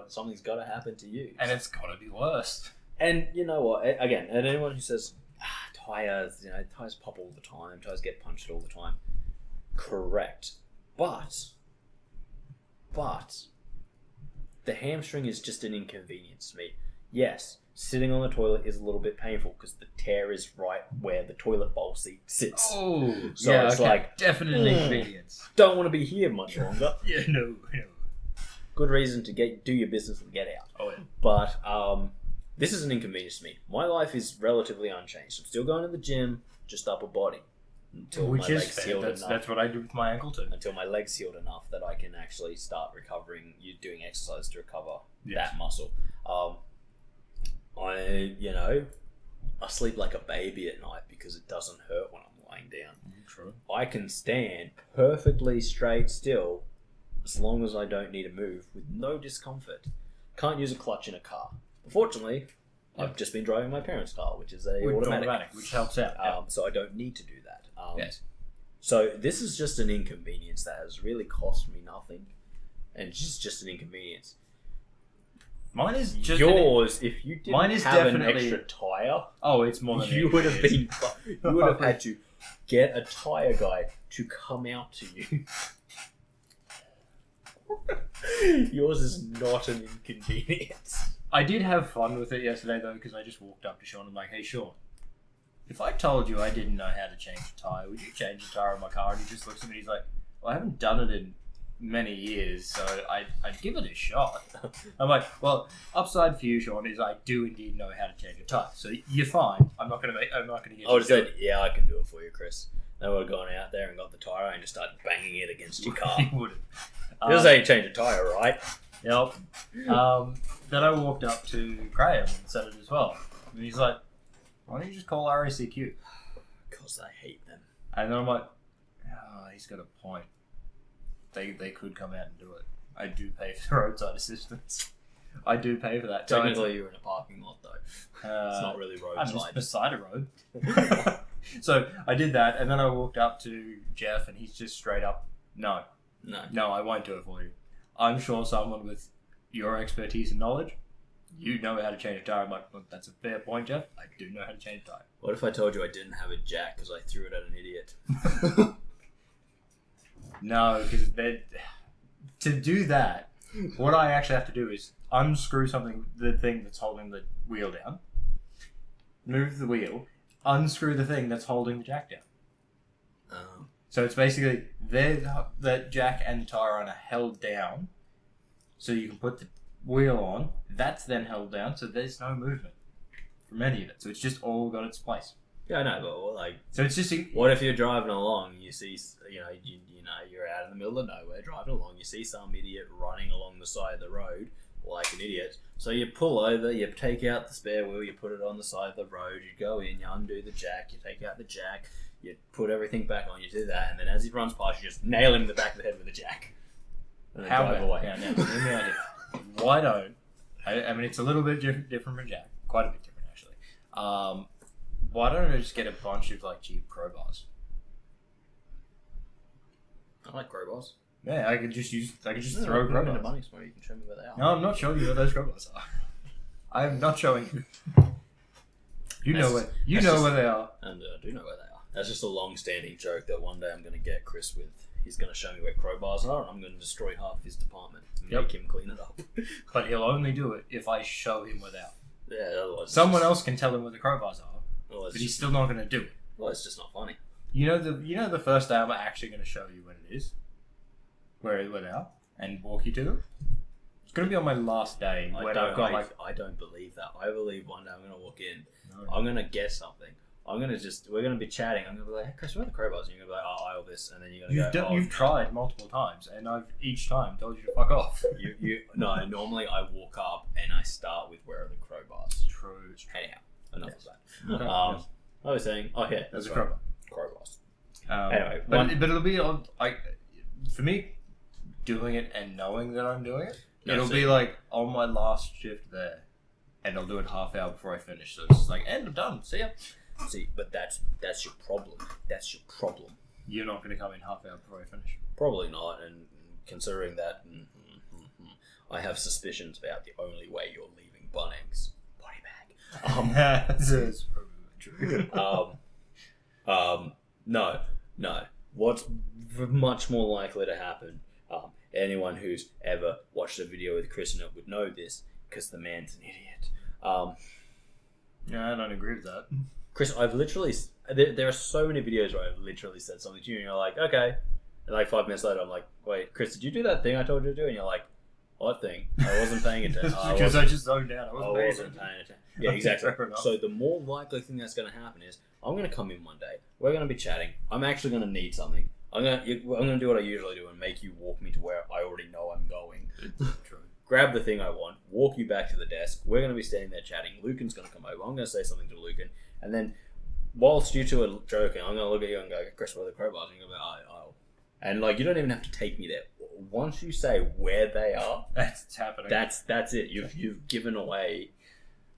something's got to happen to you. And it's got to be worse. And you know what? Again, and anyone who says, tires pop all the time, tires get punched all the time. Correct. But the hamstring is just an inconvenience to me. Yes, sitting on the toilet is a little bit painful because the tear is right where the toilet bowl seat sits. Oh, so yeah, it's like definitely inconvenience. Don't want to be here much longer. Yeah, no. Good reason to do your business and get out. Oh, yeah. But this is an inconvenience to me. My life is relatively unchanged. I'm still going to the gym, just upper body. Until my legs healed enough. That's what I do with my ankle too. Until my legs healed enough that I can actually start recovering. You're doing exercise to recover that muscle. I sleep like a baby at night because it doesn't hurt when I'm lying down. True. I can stand perfectly straight still as long as I don't need to move with no discomfort. Can't use a clutch in a car. Fortunately, I've just been driving my parents' car, which is automatic, which helps out. So I don't need to do that. Yes. So this is just an inconvenience that has really cost me nothing, and it's just an inconvenience. Mine is just yours. If you didn't have an extra tire, it's more than you would have had to get a tire guy to come out to you. Yours is not an inconvenience. I did have fun with it yesterday though, because I just walked up to Sean and I'm like, "Hey Sean, if I told you I didn't know how to change a tire, would you change the tire on my car?" And he just looks at me and he's like, "Well, I haven't done it in many years, so I'd give it a shot." I'm like, "Well, upside for you, Sean, is I do indeed know how to change a tire, so you're fine. I'm not gonna get." I would have said, "Yeah, I can do it for you, Chris." Then would have gone out there and got the tire and just started banging it against your car. You would have. This is how you change a tire, right? Yep. Then I walked up to Graham and said it as well, and he's like, "Why don't you just call RACQ?" Because I hate them. And then I'm like, "Oh, he's got a point. They could come out and do it. I do pay for roadside assistance. I do pay for that." Technically, you're in a parking lot, though. It's not really roadside. I'm just beside a road. So I did that, and then I walked up to Jeff, and he's just straight up, No, I won't do it for you. I'm sure someone with your expertise and knowledge, you know how to change a tire." I'm like, "Well, that's a fair point, Jeff. I do know how to change a tire." What if I told you I didn't have a jack because I threw it at an idiot? No, because to do that, what I actually have to do is unscrew the thing that's holding the wheel down, move the wheel, unscrew the thing that's holding the jack down. So it's basically the jack and the tire iron are held down, so you can put the wheel on. That's then held down, so there's no movement from any of it. So it's just all got its place. Yeah, I know, but like, so it's just. What if you're driving along, you see, you're out in the middle of nowhere driving along, you see some idiot running along the side of the road like an idiot. So you pull over, you take out the spare wheel, you put it on the side of the road, you go in, you undo the jack, you take out the jack, you put everything back on, you do that, and then as he runs past, you just nail him in the back of the head with a jack. And then drive away. Yeah, no, let me idea. Why don't I mean, it's a little bit different from a jack, quite a bit different actually. Why don't I just get a bunch of like cheap crowbars? I like crowbars. Yeah, I could just throw crowbars. Into money store, you can show me where they are. No, I'm not showing you where those crowbars are. I am not showing you. You know where they are. And I do know where they are. That's just a long-standing joke that one day I'm going to get Kris with. He's going to show me where crowbars are, and I'm going to destroy half his department and make him clean it up. But he'll only do it if I show him where they are. Yeah, otherwise someone else can tell him where the crowbars are, but he's still not going to do it. Well, it's just not funny. You know the first day I'm actually going to show you when it is, where they are, and walk you to them. It's going to be on my last day I don't believe that. I believe one day I'm going to walk in. No. I'm going to get something. We're going to be chatting. I'm going to be like, "Hey, Kris, where are the crowbars?" And you're going to be like, "Oh, I owe this," and then you're going to go. You've tried multiple times, and I've each time told you to fuck off. No. Normally, I walk up and I start with where are the crowbars. True. Anyhow, enough of that. Okay, I was saying, there's a crowbar. Crowbars. Anyway, but it'll be on for me doing it and knowing that I'm doing it. It'll be like on my last shift there, and I'll do it half hour before I finish. So it's just like, and I'm done. See ya. See, but that's your problem. That's your problem. You're not going to come in half hour before I finish. Probably not, and considering that, I have suspicions about the only way you're leaving Bunnings. Body bag. That's probably true. No. What's much more likely to happen? Anyone who's ever watched a video with Kris in it would know this, because the man's an idiot. Yeah, I don't agree with that. Kris, I've literally... There are so many videos where I've literally said something to you and you're like, okay. And like 5 minutes later, I'm like, wait, Kris, did you do that thing I told you to do? And you're like, what thing? I wasn't paying attention. Because I just zoned out. I wasn't paying attention. Yeah, exactly. So the more likely thing that's going to happen is I'm going to come in one day. We're going to be chatting. I'm actually going to need something. I'm going to do what I usually do and make you walk me to where I already know I'm going. True. grab the thing I want, walk you back to the desk. We're going to be standing there chatting. Lucan's going to come over. I'm going to say something to Lucan. And then, whilst you two are joking, I'm going to look at you and go, Kris, where are the crowbars? And you're going to be like, oh. And like, you don't even have to take me there. Once you say where they are, that's happening. That's it. You've given away.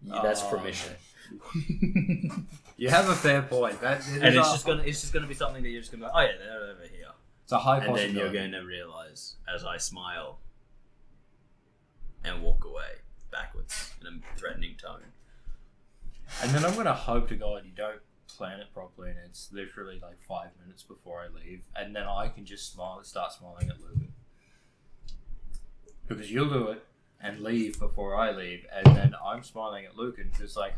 That's permission. You have a fair point. And it's just gonna be something that you're just gonna be like, oh yeah, they're over here. It's a high and possibility. And then you're going to realise as I smile and walk away backwards in a threatening tone. And then I'm gonna hope to God you don't plan it properly, and it's literally like 5 minutes before I leave, and then I can just start smiling at Lucan. Because you'll do it and leave before I leave, and then I'm smiling at Lucan because like,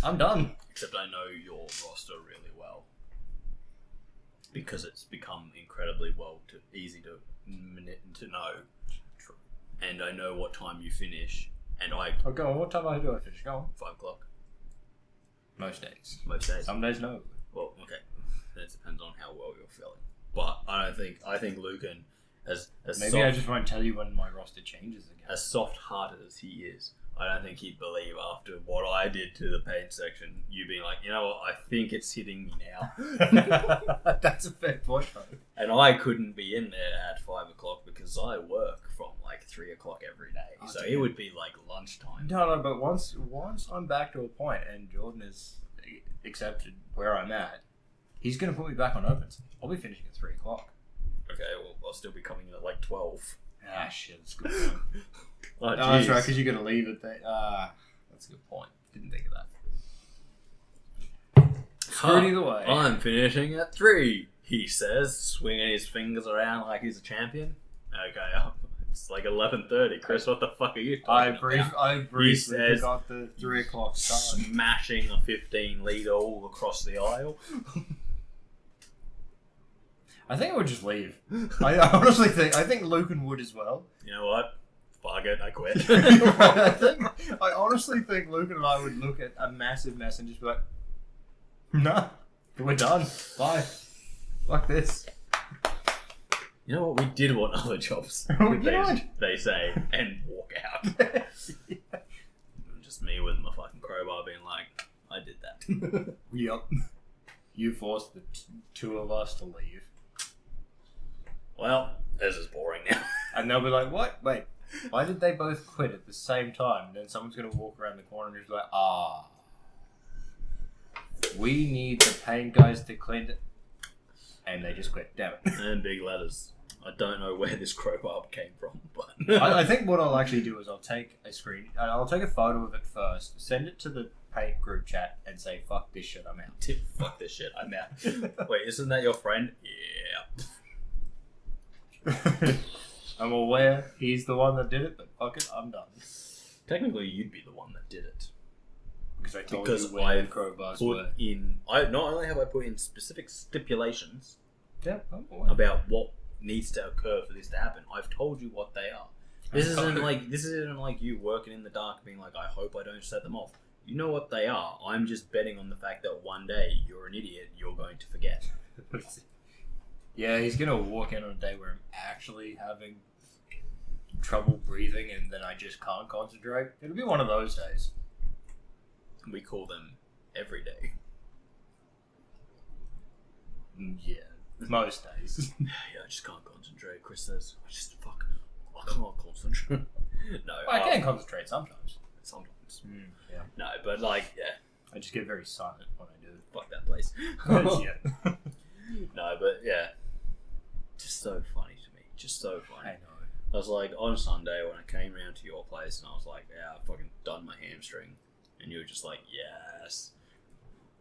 I'm done. Except I know your roster really well. Because it's become incredibly easy to know. True. And I know what time you finish, and Oh, go on. What time do I finish? Go on. 5 o'clock. Most days. Some days no. Well, okay. It depends on how well you're feeling. But I think Lucan, as maybe I just won't tell you when my roster changes again. As soft-hearted as he is, I don't think he'd believe after what I did to the paint section, you being like, you know what, I think it's hitting me now. That's a fair point, though. And I couldn't be in there at 5 o'clock because I work from like 3 o'clock every day. So it would be like lunchtime. No, but once I'm back to a point and Jordan has accepted where I'm at, he's going to put me back on opens. I'll be finishing at 3 o'clock. Okay, well, I'll still be coming in at like 12. Ah, shit, that's a good point. Oh, that's right, because you're going to leave it there. That's a good point. Didn't think of that. Screwed either way. I'm finishing at 3, he says, swinging his fingers around like he's a champion. Okay, it's like 11:30. Kris, what the fuck are you talking about? I briefly forgot the 3 o'clock start. Smashing a 15-litre all across the aisle. I think I would just leave. I honestly think Lucan would as well. You know what? Fuck it, I quit. I honestly think Lucan and I would look at a massive mess and just be like, nah, we're done. Bye. Fuck this. You know what? We did want other jobs. They say, and walk out. Yeah. Just me with my fucking crowbar being like, I did that. Yep. You forced the two of us to leave. Well, this is boring now. And they'll be like, what? Wait, why did they both quit at the same time? And then someone's going to walk around the corner and just be like, we need the paint guys to clean it. And they just quit. Damn it. And big letters. I don't know where this crowbar came from, but I think what I'll actually do is I'll take a photo of it first, send it to the paint group chat, and say, fuck this shit, I'm out. Fuck this shit, I'm out. Wait, isn't that your friend? Yeah. I'm aware he's the one that did it, but fuck it, I'm done. Technically, you'd be the one that did it. Because I told you where the crowbars were. Not only have I put in specific stipulations I'm about what needs to occur for this to happen, I've told you what they are. This isn't like you working in the dark being like, I hope I don't set them off. You know what they are. I'm just betting on the fact that one day you're an idiot, you're going to forget. Yeah, he's going to walk in on a day where I'm actually having trouble breathing and then I just can't concentrate. It'll be one of those days. We call them every day. Yeah, most days. Yeah, I just can't concentrate, Kris says. I can't concentrate. No. I can concentrate sometimes. Sometimes. Yeah. No, but like, yeah. I just get very silent when I do. Fuck that place. Yeah. No, but yeah. Just so funny to me. Just so funny. I know. I was like, on Sunday when I came round to your place and I was like, yeah, I fucking done my hamstring. And you were just like, yes.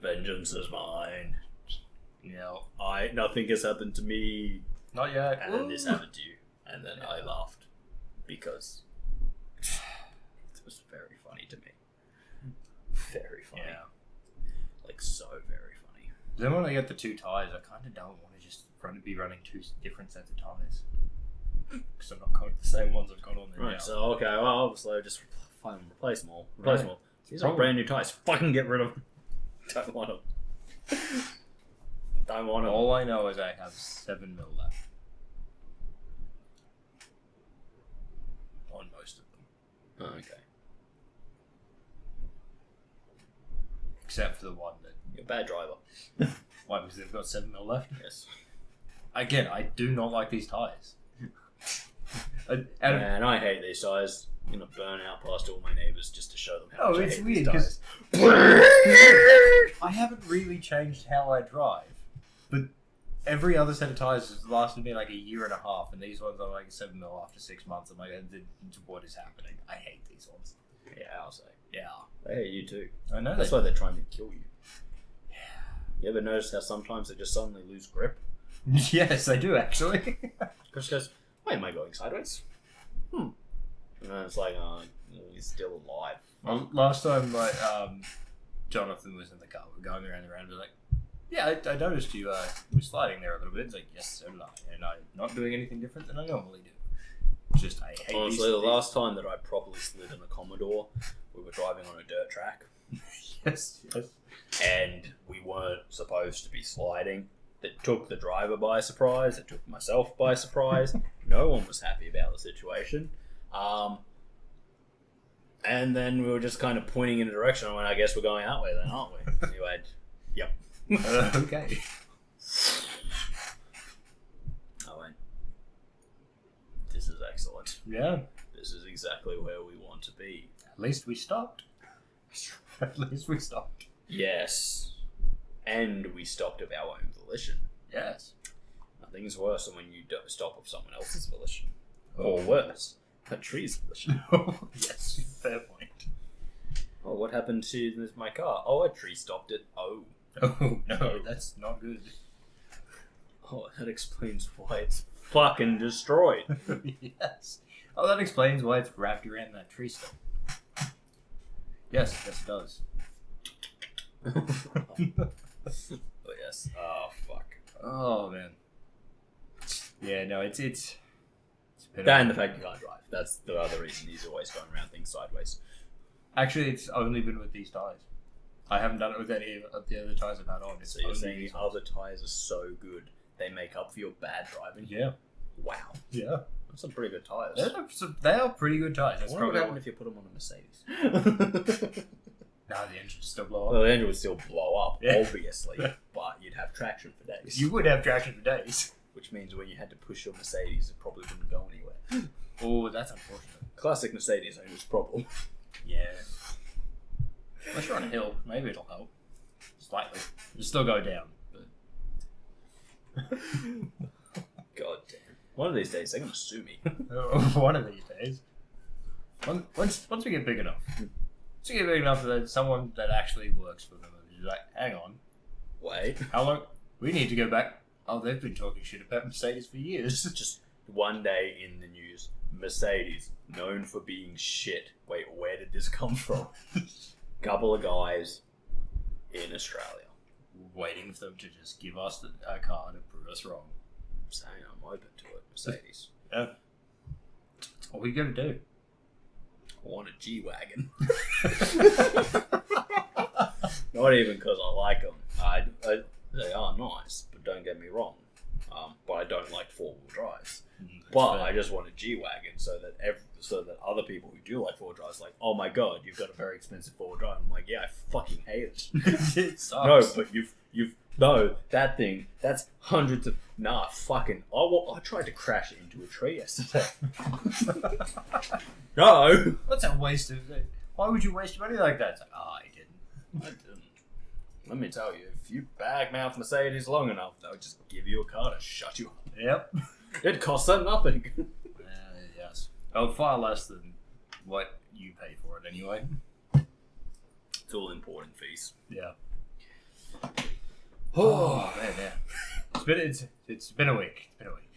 Vengeance is mine. Yeah. Nothing has happened to me. Not yet. And then this happened to you. And then I laughed. Because it was very funny to me. Very funny. Yeah. Like, so very funny. Then when I get the 2 tires, I kind of don't want to just be running 2 different sets of tires. Because I'm not going with the same ones I've got on there now. Right, so, okay, well, obviously, just replace them all. Replace them all. These are brand new tires. Fucking get rid of them. Don't want them. Don't want them. All I know is I have 7 mil left. Oh, okay. Except for the one that... You're a bad driver. Why? Because they've got 7 mil left? Yes. Again, I do not like these tyres. Man, I hate these tyres. I'm going to burn out past all my neighbours just to show them how much I it's hate weird these tyres. I haven't really changed how I drive, but every other set of tyres has lasted me like a year and a half, and these ones are like 7 mil after 6 months. I'm like, what is happening? I hate these ones. Yeah, I'll say. Yeah. They hate you too. I know. That's why they're trying to kill you. Yeah. You ever notice how sometimes they just suddenly lose grip? Yes, I do actually. Chris goes, why am I going sideways? And then it's like, oh, he's still alive. Well, last time, like, Jonathan was in the car. We're going around the roundabout. Like, yeah, I noticed you were sliding there a little bit. It's like, yes, so did I. And I'm not doing anything different than I normally do. Just, I hate Honestly, the last time that I properly slid in a Commodore, we were driving on a dirt track. Yes. And we weren't supposed to be sliding. It took the driver by surprise. It took myself by surprise. No one was happy about the situation. And then we were just kind of pointing in a direction. I went, I guess we're going that way then, aren't we? You went, yep. Okay. I went, this is excellent. Yeah. This is exactly where we want to be. At least we stopped. At least we stopped. Yes. And we stopped of our own volition. Yes. Nothing's worse than when you don't stop of someone else's volition. Or worse, a tree's volition. Yes, fair point. Oh, what happened to my car? Oh, a tree stopped it. Oh. Oh, no, that's not good. Oh, that explains why it's fucking destroyed. Yes. Oh, that explains why it's wrapped around that tree stump. Yes, it does. Oh, yes. Oh, fuck. Oh, man. Yeah, no, it's that and the fact you can't drive. That's the other reason he's always going around things sideways. Actually, it's only been with these tyres. I haven't done it with any of the other tyres I've had on. So you're saying the other tyres are so good, they make up for your bad driving? Yeah. Wow. Yeah. That's some pretty good tyres. They are pretty good tyres. What would happen if you put them on a Mercedes? No, the engine would still blow up. Well, the engine would still blow up, Yeah. obviously, but you'd have traction for days. You would have traction for days. Which means when you had to push your Mercedes, it probably wouldn't go anywhere. Oh, that's unfortunate. Classic Mercedes owner's problem. Yeah. Unless you're on a hill, maybe it'll help. Slightly. It'll still go down. But... God damn. One of these days, they're going to sue me. One of these days. Once we get big enough. Once we get big enough that someone that actually works for them is like, hang on. Wait. How long? We need to go back. Oh, they've been talking shit about Mercedes for years. Just one day in the news, Mercedes, known for being shit. Wait, where did this come from? Couple of guys in Australia. Waiting for them to just give us a car to prove us wrong. I'm saying I'm open to it, Mercedes. Yeah. That's all we gotta do. I want a G-Wagon. Not even because I like them. They are nice, but don't get me wrong. But I don't like four-wheel drives. But I just want a G-Wagon so that other people who do like four-wheel drives are like, oh my god, you've got a very expensive four-wheel drive. I'm like, yeah, I fucking hate it. It sucks. No, but no, that thing, that's hundreds of, fucking, I tried to crash it into a tree yesterday. No. What's a waste of... Why would you waste money like that? It's like, I didn't. I didn't. Let me tell you, if you bag-mouth Mercedes long enough, they'll just give you a car to shut you up. Yep. It costs them nothing. Yes. Oh, far less than what you pay for it anyway. It's all important fees. Yeah. Oh man, yeah. It's been a week. It's been a week.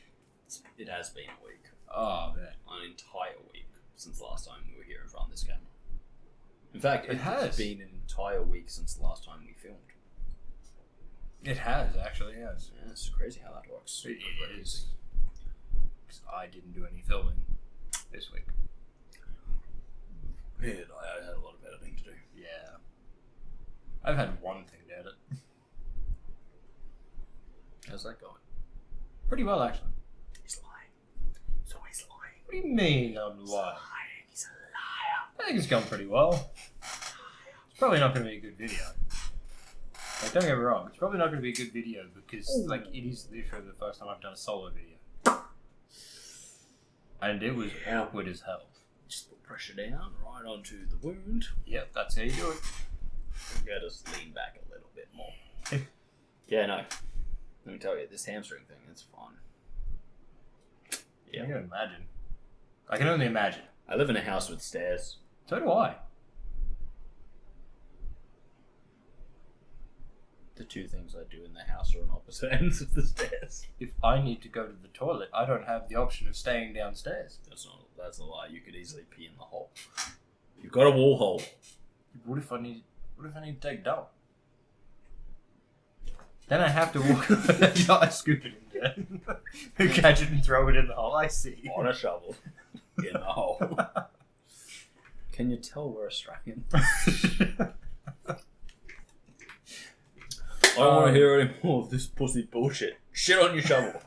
It has been a week. Oh man. An entire week since the last time we were here in front of this camera. In fact, It has been an entire week since the last time we filmed. It has actually, yes. Yeah, it's crazy how that works. It is. 'Cause I didn't do any filming this week. Yeah, I had a lot of editing to do. Yeah. I've had one thing to edit. How's that going? Pretty well, actually. He's lying. So he's lying. What do you mean I'm He's lying? lying. He's a liar. I think it's gone pretty well. It's probably not going to be a good video. Like, don't get me wrong, it's probably not going to be a good video because, like, it is literally the first time I've done a solo video. And it was awkward as hell. Just put pressure down right onto the wound. Yep, that's how you do it. Yeah, just lean back a little bit more. Yeah, no. Let me tell you, this hamstring thing, it's fun. Yeah. I can imagine. I can only imagine. I live in a house with stairs. So do I. The two things I do in the house are on opposite ends of the stairs. If I need to go to the toilet, I don't have the option of staying downstairs. That's a lie. You could easily pee in the hole. You've got a wall hole. What if I need to take a dump? Then I have to walk. I scoop it in there. Catch it and throw it in the hole. I see. On a shovel. In the hole. Can you tell we're Australian? I don't want to hear any more of this pussy bullshit. Shit on your shovel.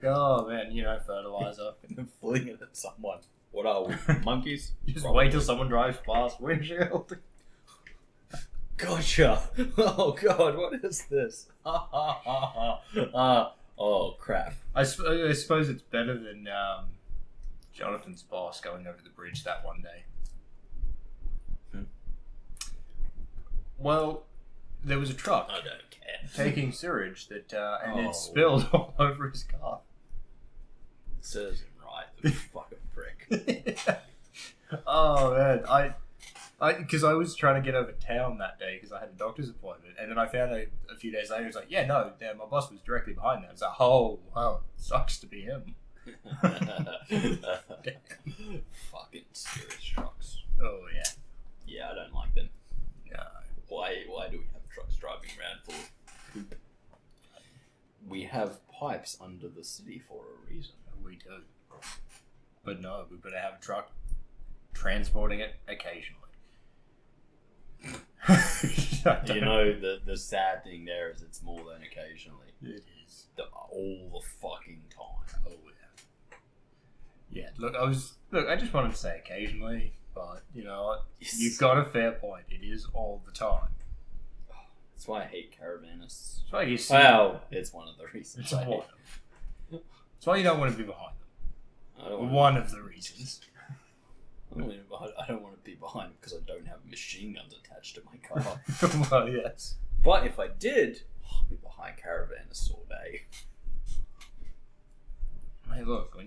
Oh man, fertilizer. And then fling it at someone. What are we? Monkeys? Just wait till someone drives past windshield. Gotcha. Oh god, what is this? Oh crap. I suppose it's better than Jonathan's boss going over the bridge that one day. Well, there was a truck I don't care. taking sewage that and it spilled all over his car. Serves him right, the fucking prick. Oh man, because I was trying to get over town that day because I had a doctor's appointment, and then I found out a few days later. It was like, yeah, no, my boss was directly behind that. It's like, oh, wow, sucks to be him. Fucking serious trucks. Oh yeah. Yeah, I don't like them. No. Why do we have trucks driving around full of poop? We have pipes under the city for a reason. We do. But no, we better have a truck transporting it occasionally. You know, the sad thing there is it's more than occasionally. It is. All the fucking time. Oh yeah. Yeah, look, I just wanted to say occasionally, but you know what? Yes. You've got a fair point. It is all the time. That's why I hate caravanists. That's why you see. Well, it's one of the reasons. It's one. That's why you don't want to be behind them. One of the reasons. I don't want to be behind because I don't have machine guns attached to my car. Well, yes. But if I did, I'll be behind caravanists all day. Hey, look,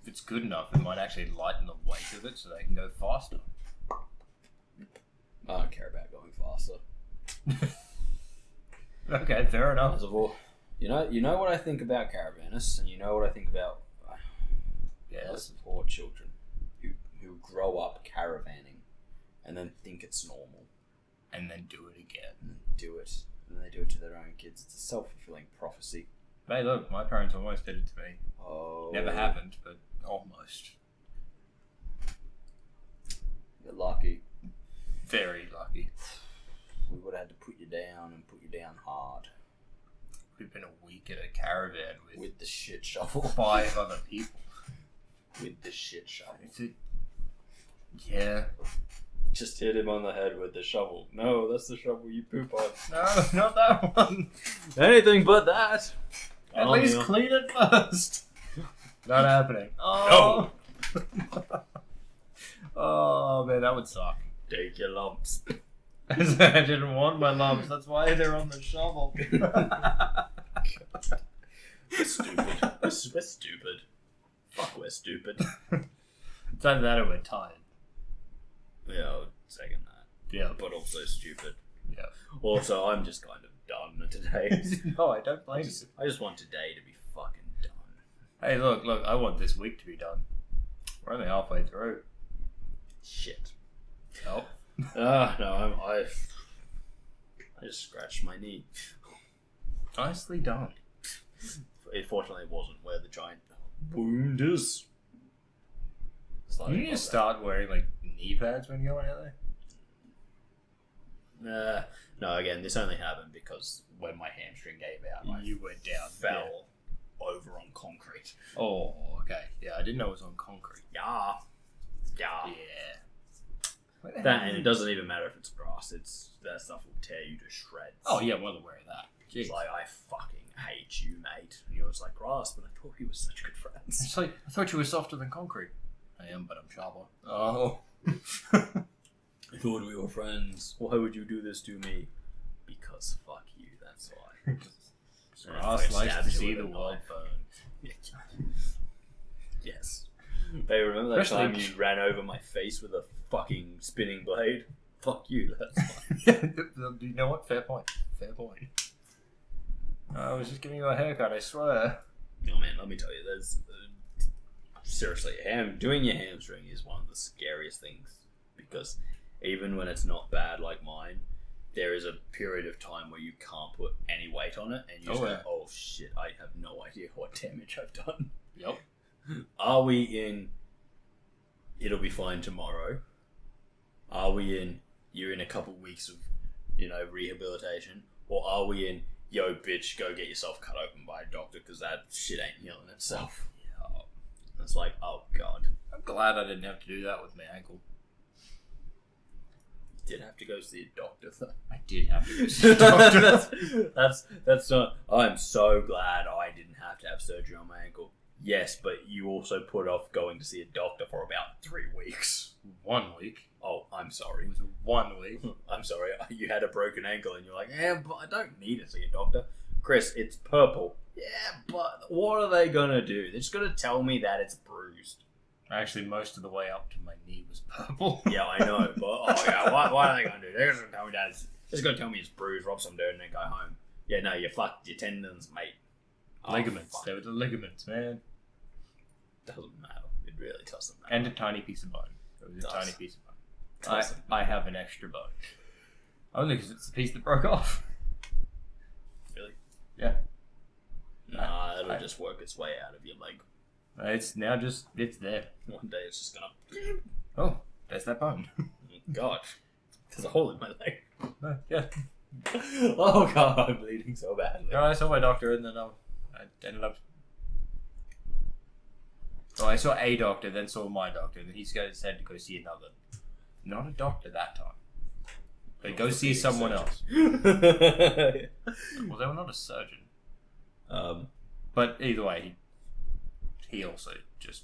if it's good enough, it might actually lighten the weight of it so they can go faster. I don't care about going faster. Okay, fair enough. First of all, you know what I think about caravanists, and you know what I think about Yes. poor children who grow up caravanning and then think it's normal. And then do it again. And then they do it to their own kids. It's a self-fulfilling prophecy. Hey, look, my parents almost did it to me. Oh, Never happened, but almost. You're lucky. Very lucky. We would have had to put you down and put you down hard. We've been a week at a caravan With the shit shovel. 5 other people. With the shit shovel. Yeah. Just hit him on the head with the shovel. No, that's the shovel you poop on. No, not that one. Anything but that. At least clean it first. Not happening. Oh. No. Oh man, that would suck. Take your lumps. I didn't want my lumps. That's why they're on the shovel. We're stupid. We're stupid. Fuck, we're stupid. It's either that or we're tired. Yeah, I would second that. Yeah. But also stupid. Yeah. Also, I'm just kind of done today. No, I don't blame you. I just want today to be fucking done. Hey, look, I want this week to be done. We're only halfway through. Shit. Help. No, I just scratched my knee. Nicely done. It fortunately wasn't where the giant wound is. You need to start wearing like knee pads when you're out there. No, again, this only happened because when my hamstring gave out, You went down. fell over on concrete. Oh, okay. Yeah, I didn't know it was on concrete. Yeah. That, and it doesn't even matter if it's grass. That stuff will tear you to shreds. Oh yeah, well aware of that. Jeez. It's like, I fucking hate you, mate. And you're just like, grass, but I thought we were such good friends. It's like, I thought you were softer than concrete. I am, but I'm sharper. Oh. I thought we were friends. Why would you do this to me? Because fuck you, that's why. Grass likes to see the world burn. Yes. Hey, remember that time you ran over my face with a fucking spinning blade? Fuck you, that's fine. You know what? Fair point. Fair point. I was just giving you a haircut, I swear. No, man, let me tell you, there's... seriously, doing your hamstring is one of the scariest things. Because even when it's not bad like mine, there is a period of time where you can't put any weight on it, and you just go, oh shit, I have no idea what damage I've done. Yep. Are we in it'll be fine tomorrow? Are we in you're in a couple weeks of, rehabilitation? Or are we in, yo bitch, go get yourself cut open by a doctor because that shit ain't healing itself? Yeah. It's like, oh god. I'm glad I didn't have to do that with my ankle. You did have to go see a doctor though. I did have to go see a doctor. that's not. I'm so glad I didn't have to have surgery on my ankle. Yes, but you also put off going to see a doctor for about 3 weeks. 1 week. Oh, I'm sorry. It was 1 week. I'm sorry. You had a broken ankle and you're like, yeah, but I don't need to see a doctor. Kris, it's purple. Yeah, but what are they going to do? They're just going to tell me that it's bruised. Actually, most of the way up to my knee was purple. Yeah, I know. But, what are they going to do? They're just going to tell me that they're just going to tell me it's bruised, rub some dirt, and then go home. Yeah, no, you fucked your tendons, mate. Ligaments. They were the ligaments, man. Doesn't matter. It really doesn't matter. And a tiny piece of bone. It was a tiny piece of bone. I have an extra bone. Only because it's the piece that broke off. Really? Yeah. Nah, it'll just work its way out of your leg. It's now just, it's there. One day it's just gonna... Oh, there's that bone. God. There's a hole in my leg. Yeah. Oh god, I'm bleeding so badly. No, I saw my doctor and then I ended up... Oh, I saw a doctor, then saw my doctor, and he said to go see another. Not a doctor that time. But go see someone else. Well, they were not a surgeon. But either way, he also just...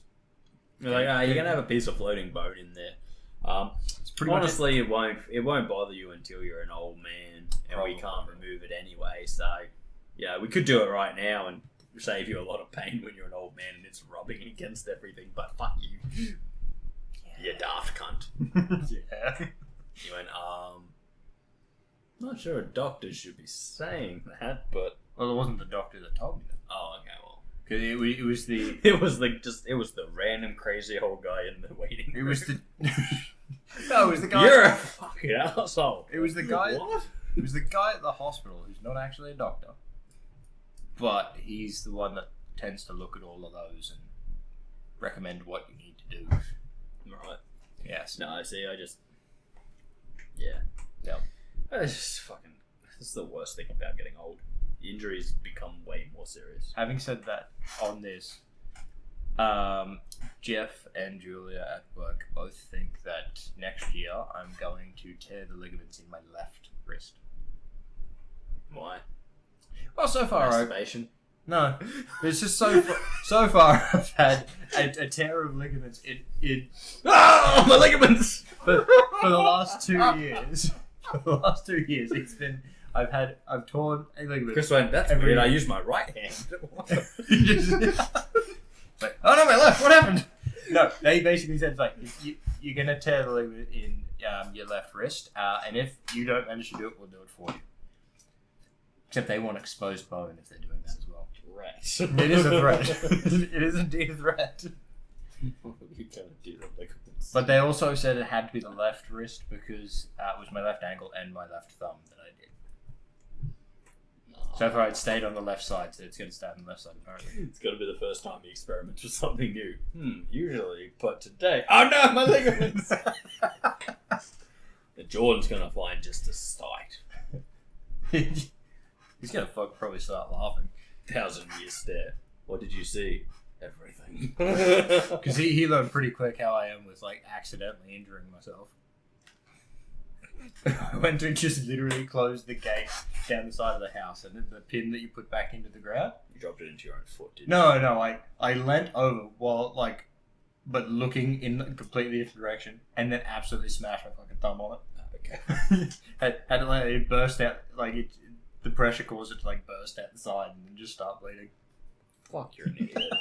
You're like, you're gonna have a piece of floating bone in there. Honestly, it won't bother you until you're an old man, and we can't remove it anyway. So, yeah, we could do it right now and save you a lot of pain when you're an old man and it's rubbing against everything. But fuck you, you daft cunt. Yeah. You went, not sure a doctor should be saying that, but Well, it wasn't the doctor that told me that. oh, okay, well, Because it was the... it was the random crazy old guy in the waiting room. It was the... No, it was the guy... You're a fucking asshole. It was the guy... What? It was the guy at the hospital who's not actually a doctor. But he's the one that tends to look at all of those and recommend what you need to do. Right. Yes. No, I see, yeah. Yep. It's just fucking... This is the worst thing about getting old. Injuries become way more serious. Having said that, on this, Jeff and Julia at work both think that next year I'm going to tear the ligaments in my left wrist. Why? Well, so far Masturbation? No, it's just so far I've had a tear of ligaments in Oh, my ligaments! for the last 2 years. For the last 2 years, it's been I've torn a ligament. Chris went, that's weird. I used my right hand. Like, oh no, my left. What happened? No, they basically said, like, you're gonna tear the ligament in your left wrist, and if you don't manage to do it, we'll do it for you. Except they want exposed bone if they're doing that as well. Threat. It is a threat. It is indeed a threat. What are you gonna do the ligaments? But they also said it had to be the left wrist because it was my left ankle and my left thumb that I did. So far I'd stayed on the left side, so it's going to stay on the left side apparently. It's got to be the first time he experiments with something new. Usually, but today... Oh no, my ligaments! The Jordan's going to find just a sight. He's going to probably start laughing. 1,000-year stare. What did you see? Everything. Because he learned pretty quick how I am with, like, accidentally injuring myself. I went to just literally close the gate down the side of the house, and the pin that you put back into the ground. You dropped it into your own foot, didn't No, I leant over but looking in a completely different direction, and then absolutely smashed my fucking thumb on it. Okay. had to let it burst out, the pressure caused it to burst out the side and then just start bleeding. Fuck, you're an idiot.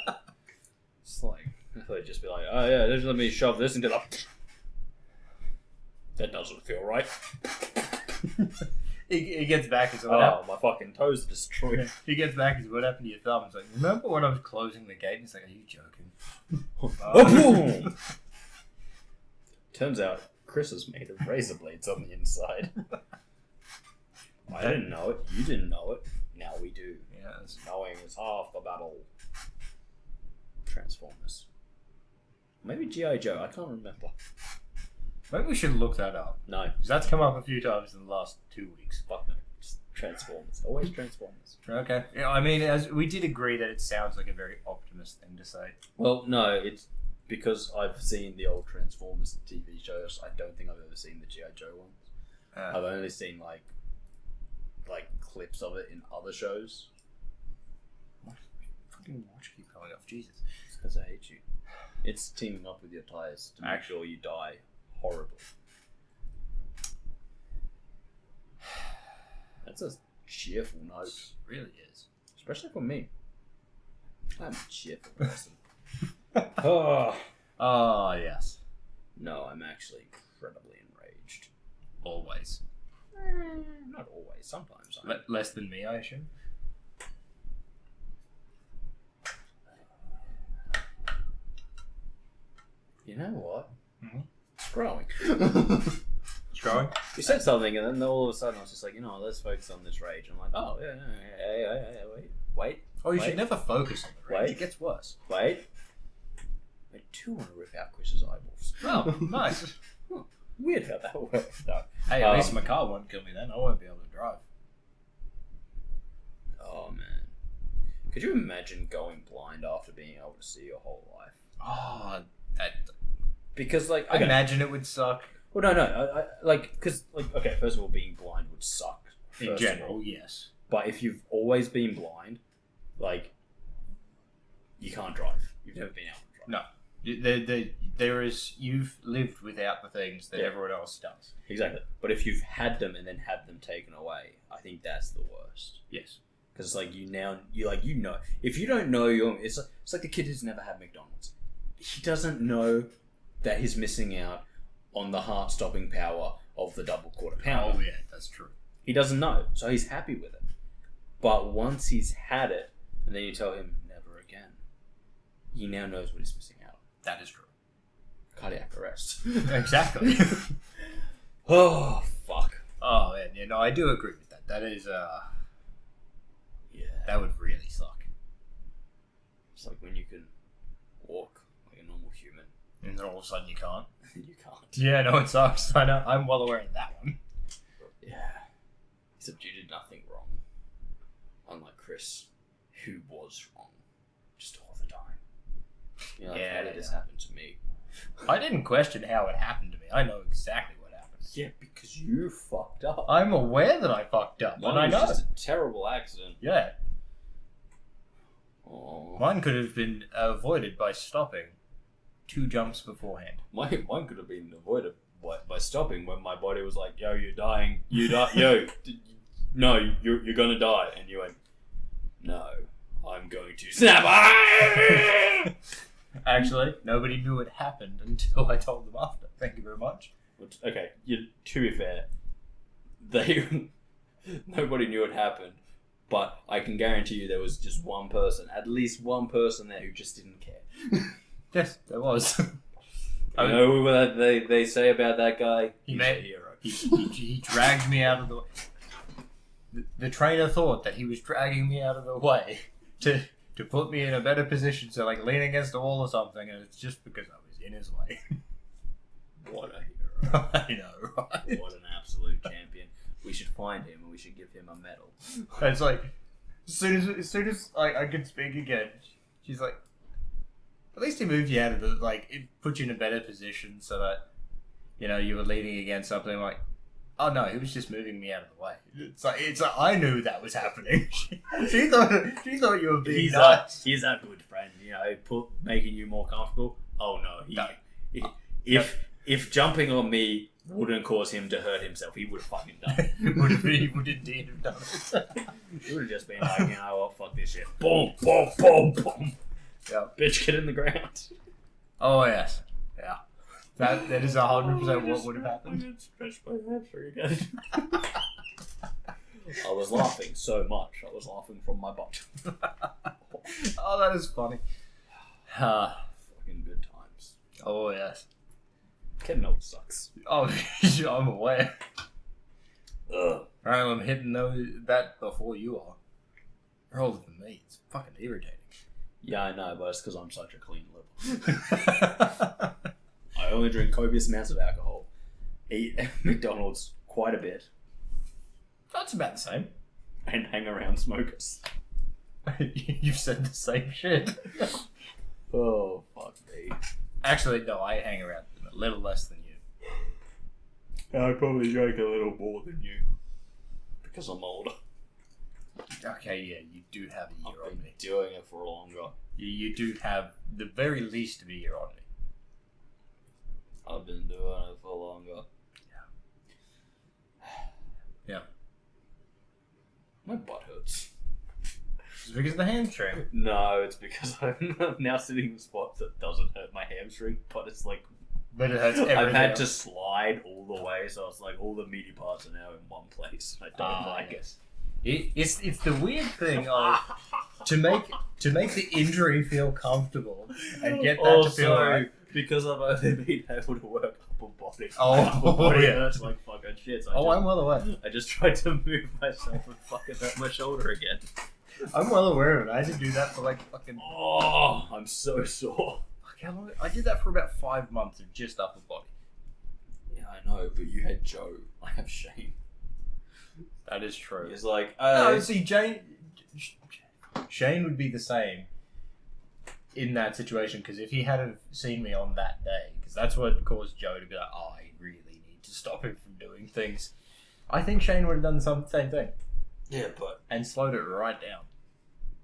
It's like, I thought you'd just be like, oh yeah, just let me shove this into the... That doesn't feel right. He gets back and says, my fucking toes are destroyed. He gets back and says, what happened to your thumb? He's like, remember when I was closing the gate? And he's like, are you joking? Turns out Kris is made of razor blades on the inside. I didn't know it. You didn't know it. Now we do. Yes. Knowing is half the battle. Transformers. Maybe G.I. Joe. I can't remember. Maybe we should look that up. No. Because that's come up a few times in the last 2 weeks. Fuck no. Just Transformers. Always Transformers. Okay. Yeah, I mean, as we did agree that it sounds like a very optimist thing to say. Well, no, it's because I've seen the old Transformers TV shows. I don't think I've ever seen the G.I. Joe ones. I've only seen like clips of it in other shows. What? Fucking watch keep going off, Jesus. It's because I hate you. It's teaming up with your tires to make sure you die horribly. That's a cheerful note. It really is. Especially for me. I'm a cheerful person. Oh, yes. No, I'm actually incredibly enraged. Always. Not always. Sometimes. Less than me, I assume. You know what? Mm-hmm. It's growing. It's growing? You said something, and then all of a sudden I was just like, let's focus on this rage. I'm like, oh, yeah, wait. Oh, you should never focus on the rage. Wait. It gets worse. Wait. I do want to rip out Chris's eyeballs. Oh, nice. Weird how that works. No. Hey, at least my car won't kill me then. I won't be able to drive. Oh, man. Could you imagine going blind after being able to see your whole life? Oh, Because, I imagine it would suck. Well, no. Okay, first of all, being blind would suck. In general, yes. But if you've always been blind, you can't drive. You've never been able to drive. No. You've lived without the things that everyone else does. Exactly. But if you've had them and then had them taken away, I think that's the worst. Yes. Because if you don't know, it's like the kid who's never had McDonald's. He doesn't know that he's missing out on the heart-stopping power of the double quarter pounder. Oh yeah, that's true. He doesn't know, so he's happy with it. But once he's had it, and then you tell him never again, he now knows what he's missing out on. That is true. Cardiac arrest. Exactly. Oh fuck. Oh man, yeah, no, I do agree with that. That is that would really suck. It's like when you can walk like a normal human. And then all of a sudden you can't. You can't. Yeah, no, it sucks. I know. I'm well aware of that one. Yeah. Except you did nothing wrong. Unlike Kris, who was wrong. Just all the time. How did this happen to me? I didn't question how it happened to me. I know exactly what happened. Yeah, because you fucked up. I'm aware that I fucked up. Mine and I know. was just a terrible accident. Yeah. Oh. Mine could have been avoided by stopping 2 jumps beforehand. Mine could have been avoided by stopping when my body was like, yo, you're dying. You die. Yo, no, you're going to die. And you went, no, I'm going to snap. Actually, nobody knew it happened until I told them after. Thank you very much. Okay, to be fair, nobody knew it happened. But I can guarantee you there was just one person, at least one person there who just didn't care. Yes, there was. You know what they say about that guy? He's a hero. He dragged me out of the way. The trainer thought that he was dragging me out of the way to put me in a better position, so lean against a wall or something, and it's just because I was in his way. What a hero. I know, right? What an absolute champion. We should find him and we should give him a medal. It's like, as soon as I could speak again, she's like, at least he moved you out of the, it put you in a better position so that, you were leaning against something. Like, Oh no, he was just moving me out of the way. It's like I knew that was happening. she thought you were being nice. He's a good friend, making you more comfortable. Oh no, if jumping on me wouldn't cause him to hurt himself, he would have fucking done it. He would indeed have done it. He would have just been like, what, fuck this shit. Boom, boom, boom, boom. Yeah. Bitch, get in the ground. Oh yes, yeah. That is 100% what would have happened. I stretched my hamstring again. I was laughing so much. I was laughing from my butt. Oh, that is funny. Fucking good times. Oh yes. Getting old sucks. Oh, I'm aware. I'm hitting that before you are. You're older than me. It's fucking irritating. Yeah, I know, but it's because I'm such a clean liver. I only drink copious amounts of alcohol. Eat McDonald's quite a bit. That's about the same. And hang around smokers. You've said the same shit. Oh, fuck me. Actually, no, I hang around them a little less than you. I probably drink a little more than you. Because I'm older. Okay, yeah, you do have a year on me. Doing it for longer. You do have the very least of a year on me. I've been doing it for longer. Yeah. My butt hurts. It's because of the hamstring. No, it's because I'm now sitting in a spot that doesn't hurt my hamstring, but it's like... But it hurts everything I've had else. to slide all the way, so it's like all the meaty parts are now in one place. I don't like it. It's the weird thing of to make the injury feel comfortable and get that to feel right. Because I've only been able to work upper body. Oh, my upper body yeah. hurts like fucking shit. So I'm well aware. I just tried to move myself and fucking hurt my shoulder again. I'm well aware of it. I had to do that for like fucking... Oh, I'm so sore. Fuck, how long? I did that for about 5 months of just upper body. Yeah, I know, but you had Joe. I have Shane. That is true. He's like, no, see, Shane would be the same in that situation, because if he hadn't seen me on that day, because that's what caused Joe to be like, oh, I really need to stop him from doing things. I think Shane would have done the same thing. Yeah, but... And slowed it right down.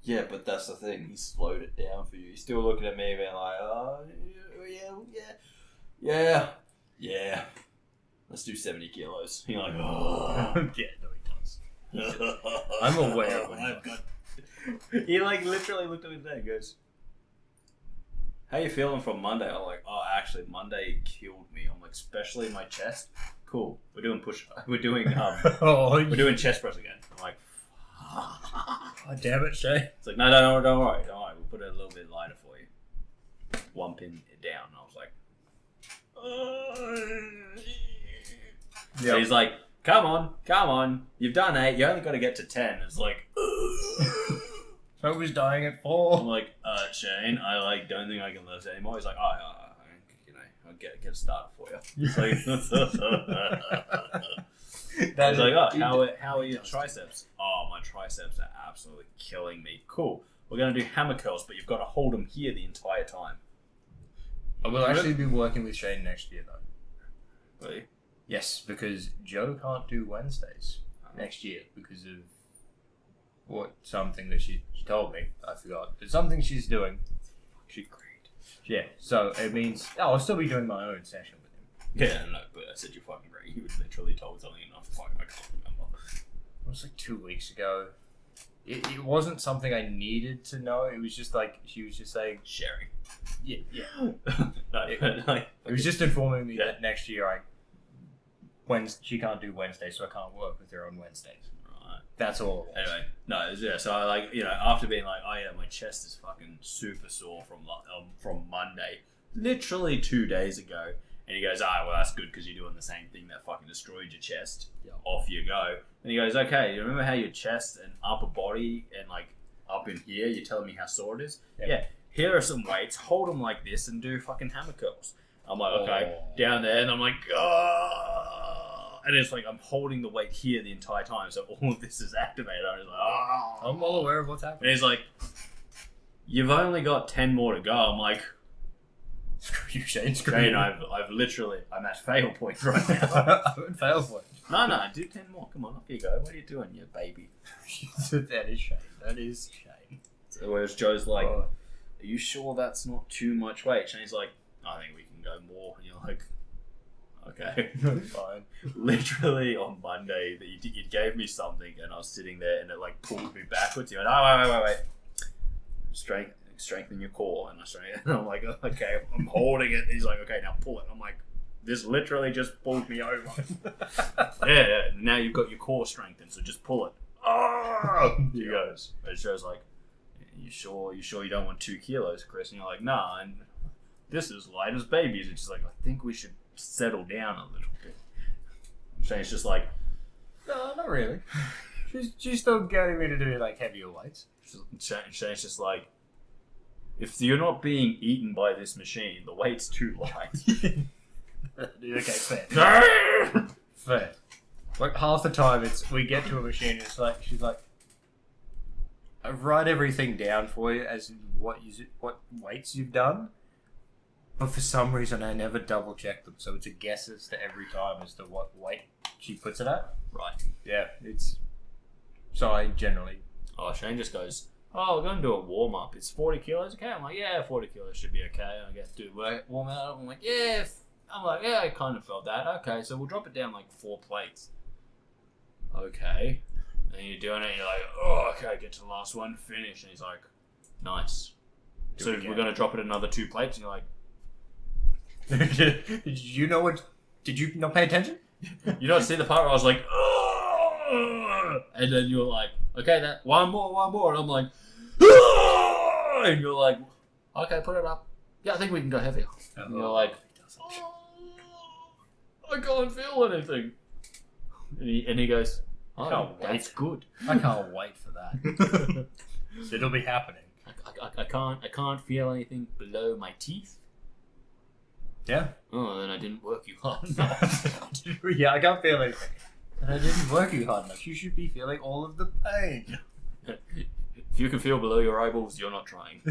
Yeah, but that's the thing. He slowed it down for you. He's still looking at me being like, oh, yeah. Let's do 70 kilos. You're like, oh. Yeah, no, he does. I'm aware of it. He like literally looked at me today and goes, how you feeling from Monday? I'm like, oh, actually, Monday killed me. I'm like, especially my chest. Cool. We're doing we're doing chest press again. I'm like, oh, damn it, Shay. It's like, no, don't worry. We'll put it a little bit lighter for you. One pin it down. And I was like, yeah. He's like, come on. You've done 8. You only got to get to 10. It's like, I was dying at 4. I'm like, Shane, I don't think I can lift anymore. He's like, I'll get started for you. It's like, I was like, oh, how are your triceps? Oh, my triceps are absolutely killing me. Cool. We're going to do hammer curls, but you've got to hold them here the entire time. I will actually be working with Shane next year, though. Really? Yes, because Joe can't do Wednesdays next year because of something that she told me. I forgot. It's something she's doing. She's great. Yeah, so it means I'll still be doing my own session with him. Yeah, no, but I said you're fucking great. He was literally told something enough. Fucking, I can't remember. It was like 2 weeks ago. It wasn't something I needed to know. It was just like she was just saying sharing. Yeah. It was just informing me that next year she can't do Wednesdays, so I can't work with her on Wednesdays. Right. That's all. Anyway, so I after being like, oh yeah, my chest is fucking super sore from Monday, literally 2 days ago, and he goes, well that's good because you're doing the same thing that fucking destroyed your chest. Yep. Off You go. And he goes, okay, you remember how your chest and upper body and like up in here, you're telling me how sore it is? Yep. Yeah. Here are some weights. Hold them like this and do fucking hammer curls. I'm like, okay, down there, and I'm like, and it's like I'm holding the weight here the entire time, so all of this is activated. I was like, I'm well aware of what's happening. And he's like, you've only got 10 more to go. I'm like, screw you, Shane. Shane, I'm at fail point right now. I'm at fail point. No, do 10 more. Come on, off you go. What are you doing, you baby? That is shame. That is shame. So whereas Joe's like, are you sure that's not too much weight? Shane's like, I think we can go more. And you're like, okay. Fine. Literally on Monday, that you gave me something and I was sitting there and it like pulled me backwards. You went, oh, wait. Strengthen your core. And I'm like, okay, I'm holding it. And he's like, okay, now pull it. I'm like, this literally just pulled me over. yeah. Now you've got your core strengthened, so just pull it. Oh! He goes. And Joe's like, you sure you don't want 2 kilos, Kris? And you're like, nah, and this is light as babies. And she's like, I think we should settle down a little bit. Shane's just like, no, not really. She's still getting me to do like heavier weights. Shane's just like, if you're not being eaten by this machine, the weight's too light. Okay, fair. Fair. Like half the time, we get to a machine and it's like she's like, I write everything down for you as what weights you've done, but for some reason I never double check them, so it's a guess as to every time as to what weight she puts it at. Right. Yeah, it's. So I generally. Oh, Shane just goes, oh, we're going to do a warm up. It's 40 kilos, okay? I'm like, yeah, 40 kilos should be okay. I get to warm it up. I'm like, yeah. I kind of felt that. Okay, so we'll drop it down like 4 plates. Okay. And you're doing it, and you're like, oh, okay, get to the last one, finish. And he's like, nice. So we're going to drop it another 2 plates, and you're like, Did you know what? Did you not pay attention? You don't see the part where I was like, oh! And then you're like, okay, that one more. And I'm like, oh! And you're like, okay, put it up. Yeah, I think we can go heavier. And you're like, I can't feel anything. And he goes, oh, that's good. I can't wait for that. It'll be happening. I can't feel anything below my teeth. Yeah. Oh, then I didn't work you hard enough. Yeah, I can't feel anything. And I didn't work you hard enough. You should be feeling all of the pain. If you can feel below your eyeballs, you're not trying.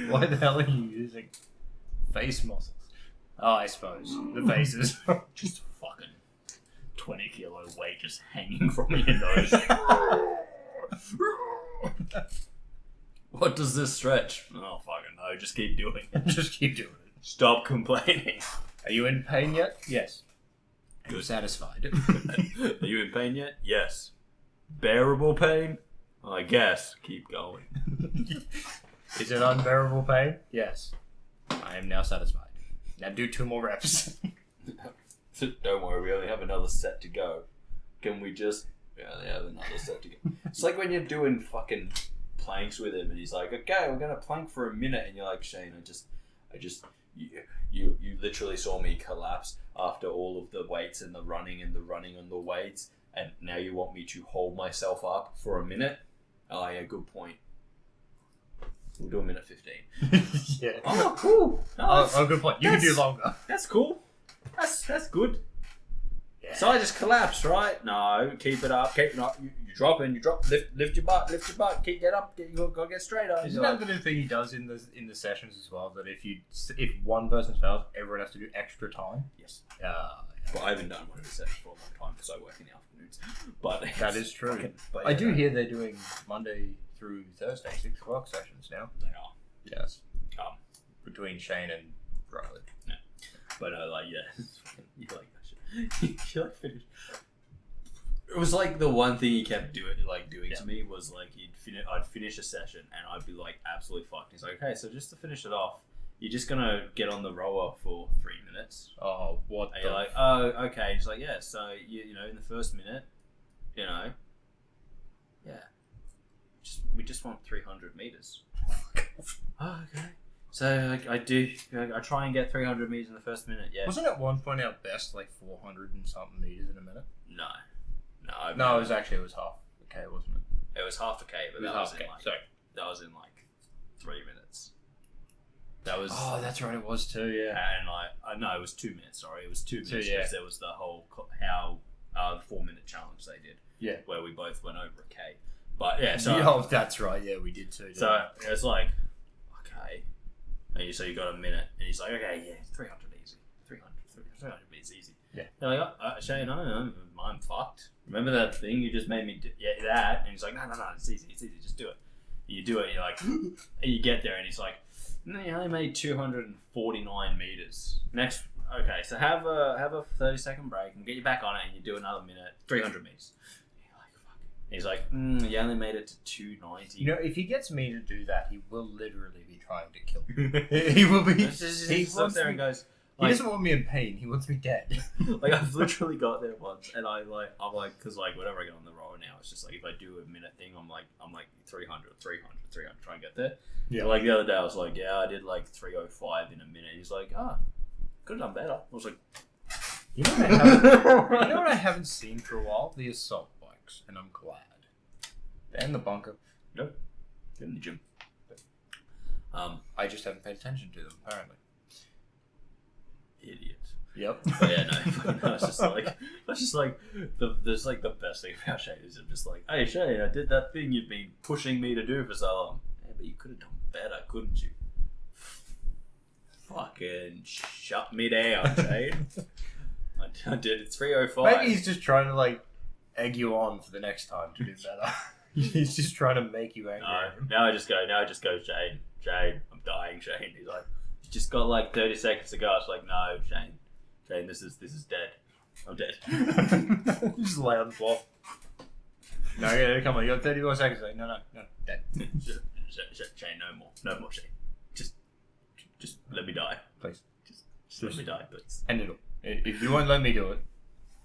Why the hell are you using face muscles? Oh, I suppose. The faces. Just fucking 20 kilo weight just hanging from your nose. What does this stretch? Oh, fucking no. Just keep doing it. Just keep doing it. Stop complaining. Are you in pain yet? Yes. Are you satisfied? Are you in pain yet? Yes. Bearable pain? I guess. Keep going. Is it unbearable pain? Yes. I am now satisfied. Now do 2 more reps. Don't worry, we only have another set to go. Can we just... We only have another set to go. It's like when you're doing fucking planks with him and he's like, okay, we're going to plank for a minute. And you're like, Shane, you literally saw me collapse after all of the weights and the running on the weights. And now you want me to hold myself up for a minute? Oh, yeah, good point. We'll do a minute 15. Yeah. Oh, cool. No, good point. You can do longer. That's cool. That's good. Yeah. So I just collapsed, right? No, keep it up. You drop, lift your butt, get up, you gotta get straighter. Isn't that the new thing he does in the sessions as well? That if one person fails, everyone has to do extra time. Yes. Well, I haven't done one of the sessions for a long time because I work in the afternoons. But that is true. I do hear they're doing Monday through Thursday 6 o'clock sessions now. They are. Yes. Between Shane and Riley. Yeah. But you like that shit. You like finished. It was like the one thing he kept doing to me was like I'd finish a session and I'd be like absolutely fucked. He's like, okay, so just to finish it off, you're just gonna get on the rower for 3 minutes. Oh, what? And you're like, oh, okay. He's like, yeah. So you know, in the first minute, yeah. We just want 300 meters. Oh, okay. So I try and get 300 meters in the first minute. Yeah. Wasn't at one point our best like 400 and something meters in a minute? No. No, it was half a K, wasn't it? It was half a K, but that was in like 3 minutes. That was. Oh, that's right. It was too. Yeah. And it was 2 minutes. Sorry, it was 2 minutes because there was the whole the 4 minute challenge they did. Yeah. Where we both went over a K. But yeah, that's right. Yeah, we did too. So it was like, okay, and so you got a minute, and he's like, okay, yeah, 300 easy, It's easy. Yeah. They're like, Shane, I'm fucked. Remember that thing you just made me do? Yeah, that. And he's like, no, it's easy, just do it. You do it, and you're like, and you get there, and he's like, no, you only made 249 meters. Next, okay, so have a 30-second break, and get you back on it, and you do another minute, 300 meters. You're like, fuck. He's like, you only made it to 290. You know, if he gets me to do that, he will literally be trying to kill me. He will be. He sits there and goes. He doesn't want me in pain. He wants me dead. Like I've literally got there once, and I'm like, because like whenever I get on the roll now, it's just like if I do a minute thing, I'm like 300, try and get there. Yeah. But, like the other day, I was like, yeah, I did like 305 in a minute. He's like, could have done better. I was like, you know what I haven't seen for a while? The assault bikes, and I'm glad. They're in the bunker. Nope. They're in the gym. I just haven't paid attention to them apparently. Idiot. Yep. But yeah, no, it's just like there's like the best thing about Shane is I'm just like, hey Shane, I did that thing you've been pushing me to do for so long. Yeah, but you could have done better, couldn't you? Fucking shut me down, Shane. I did it 305. Maybe he's just trying to like egg you on for the next time to do better. He's just trying to make you angry. No, now I just go, Shane, I'm dying, Shane. He's like, just got like 30 seconds to go. It's like, no, Shane, this is dead. I'm dead. Just lay on the floor. No, yeah, come on, you got 30 more seconds. Like, no, dead. Shane, no more, Shane. Just let me die, please. Just let me die, please. End it all. If you won't let me do it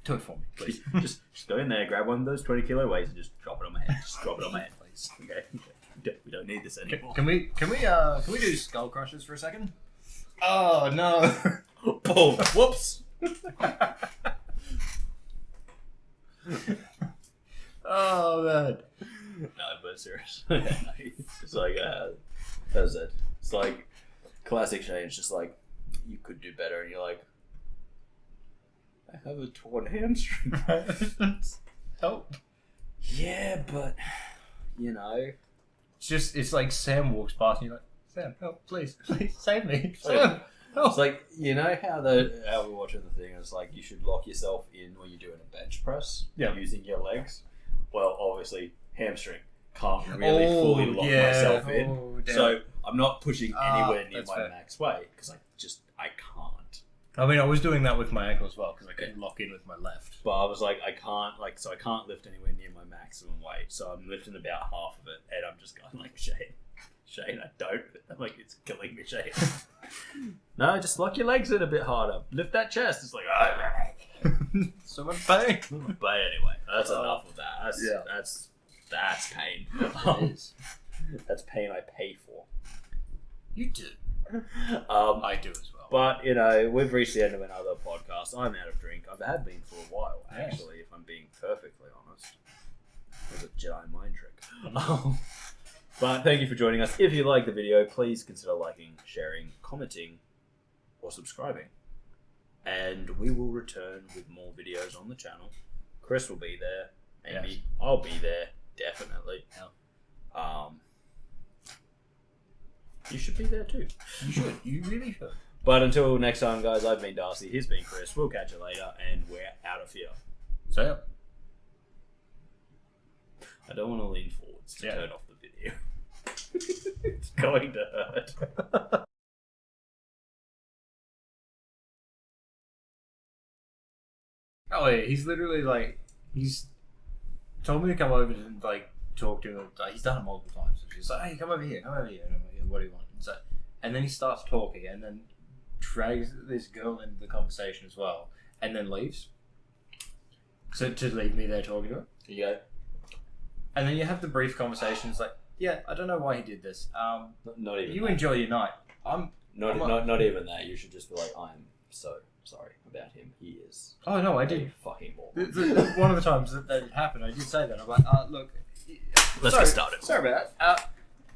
for me, please. just go in there, grab one of those 20 kilo weights, and just drop it on my head. Just drop it on my head, please. Okay. We don't need this anymore. Can we do skull crushers for a second? Oh no! Boom! Whoops! Oh man! No, but seriously, it's like that's it. It's like classic Shane. It's just like you could do better, and you're like, I have a torn hamstring. Help! Yeah, but you know, it's like Sam walks past, and you're like, Sam, help, please save me. Sam, help. It's like, you know how we're watching the thing, it's like you should lock yourself in when you're doing a bench press using your legs. Well, obviously, hamstring. Can't really fully lock myself in. Damn. So I'm not pushing anywhere near my max weight because I can't. I mean, I was doing that with my ankle as well because I couldn't lock in with my left. But I was like, I can't lift anywhere near my maximum weight. So I'm lifting about half of it, and I'm just going like, Shane, I don't. I'm like, it's killing me, Shane. No, just lock your legs in a bit harder. Lift that chest. It's like, so much pain. But anyway, that's enough of that. That's pain. It is. That's pain I pay for. You do. I do as well. But, you know, we've reached the end of another podcast. I'm out of drink. I have been for a while, actually, if I'm being perfectly honest. It was a Jedi mind trick. But thank you for joining us. If you like the video, please consider liking, sharing, commenting, or subscribing. And we will return with more videos on the channel. Kris will be there. Amy, yes. I'll be there. Definitely. Yeah. You should be there too. You should. You really should. But until next time, guys, I've been Darcy. He's been Kris. We'll catch you later, and we're out of here. So, I don't want to lean forwards to turn off the video. It's going to hurt. Oh yeah, he's literally like, he's told me to come over and like talk to him. Like, he's done it multiple times. He's like, hey, come over here. And I'm like, yeah, what do you want? And then he starts talking and then drags this girl into the conversation as well, and then leaves. So to leave me there talking to her. Yeah. And then you have the brief conversation. It's like, yeah, I don't know why he did this. Not even. You that. Enjoy your night. Not even that. You should just be like, I'm so sorry about him. He is. Oh no, I did. Fucking more. One of the times that happened, I did say that. I'm like, look. Let's get started. Sorry about that.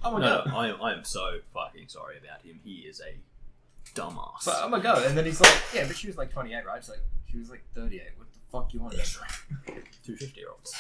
I am so fucking sorry about him. He is a dumbass. So I'm gonna go, and then he's like, yeah, but she was like 28, right? It's like she was like 38. What the fuck you want to do? 2 50-year-olds.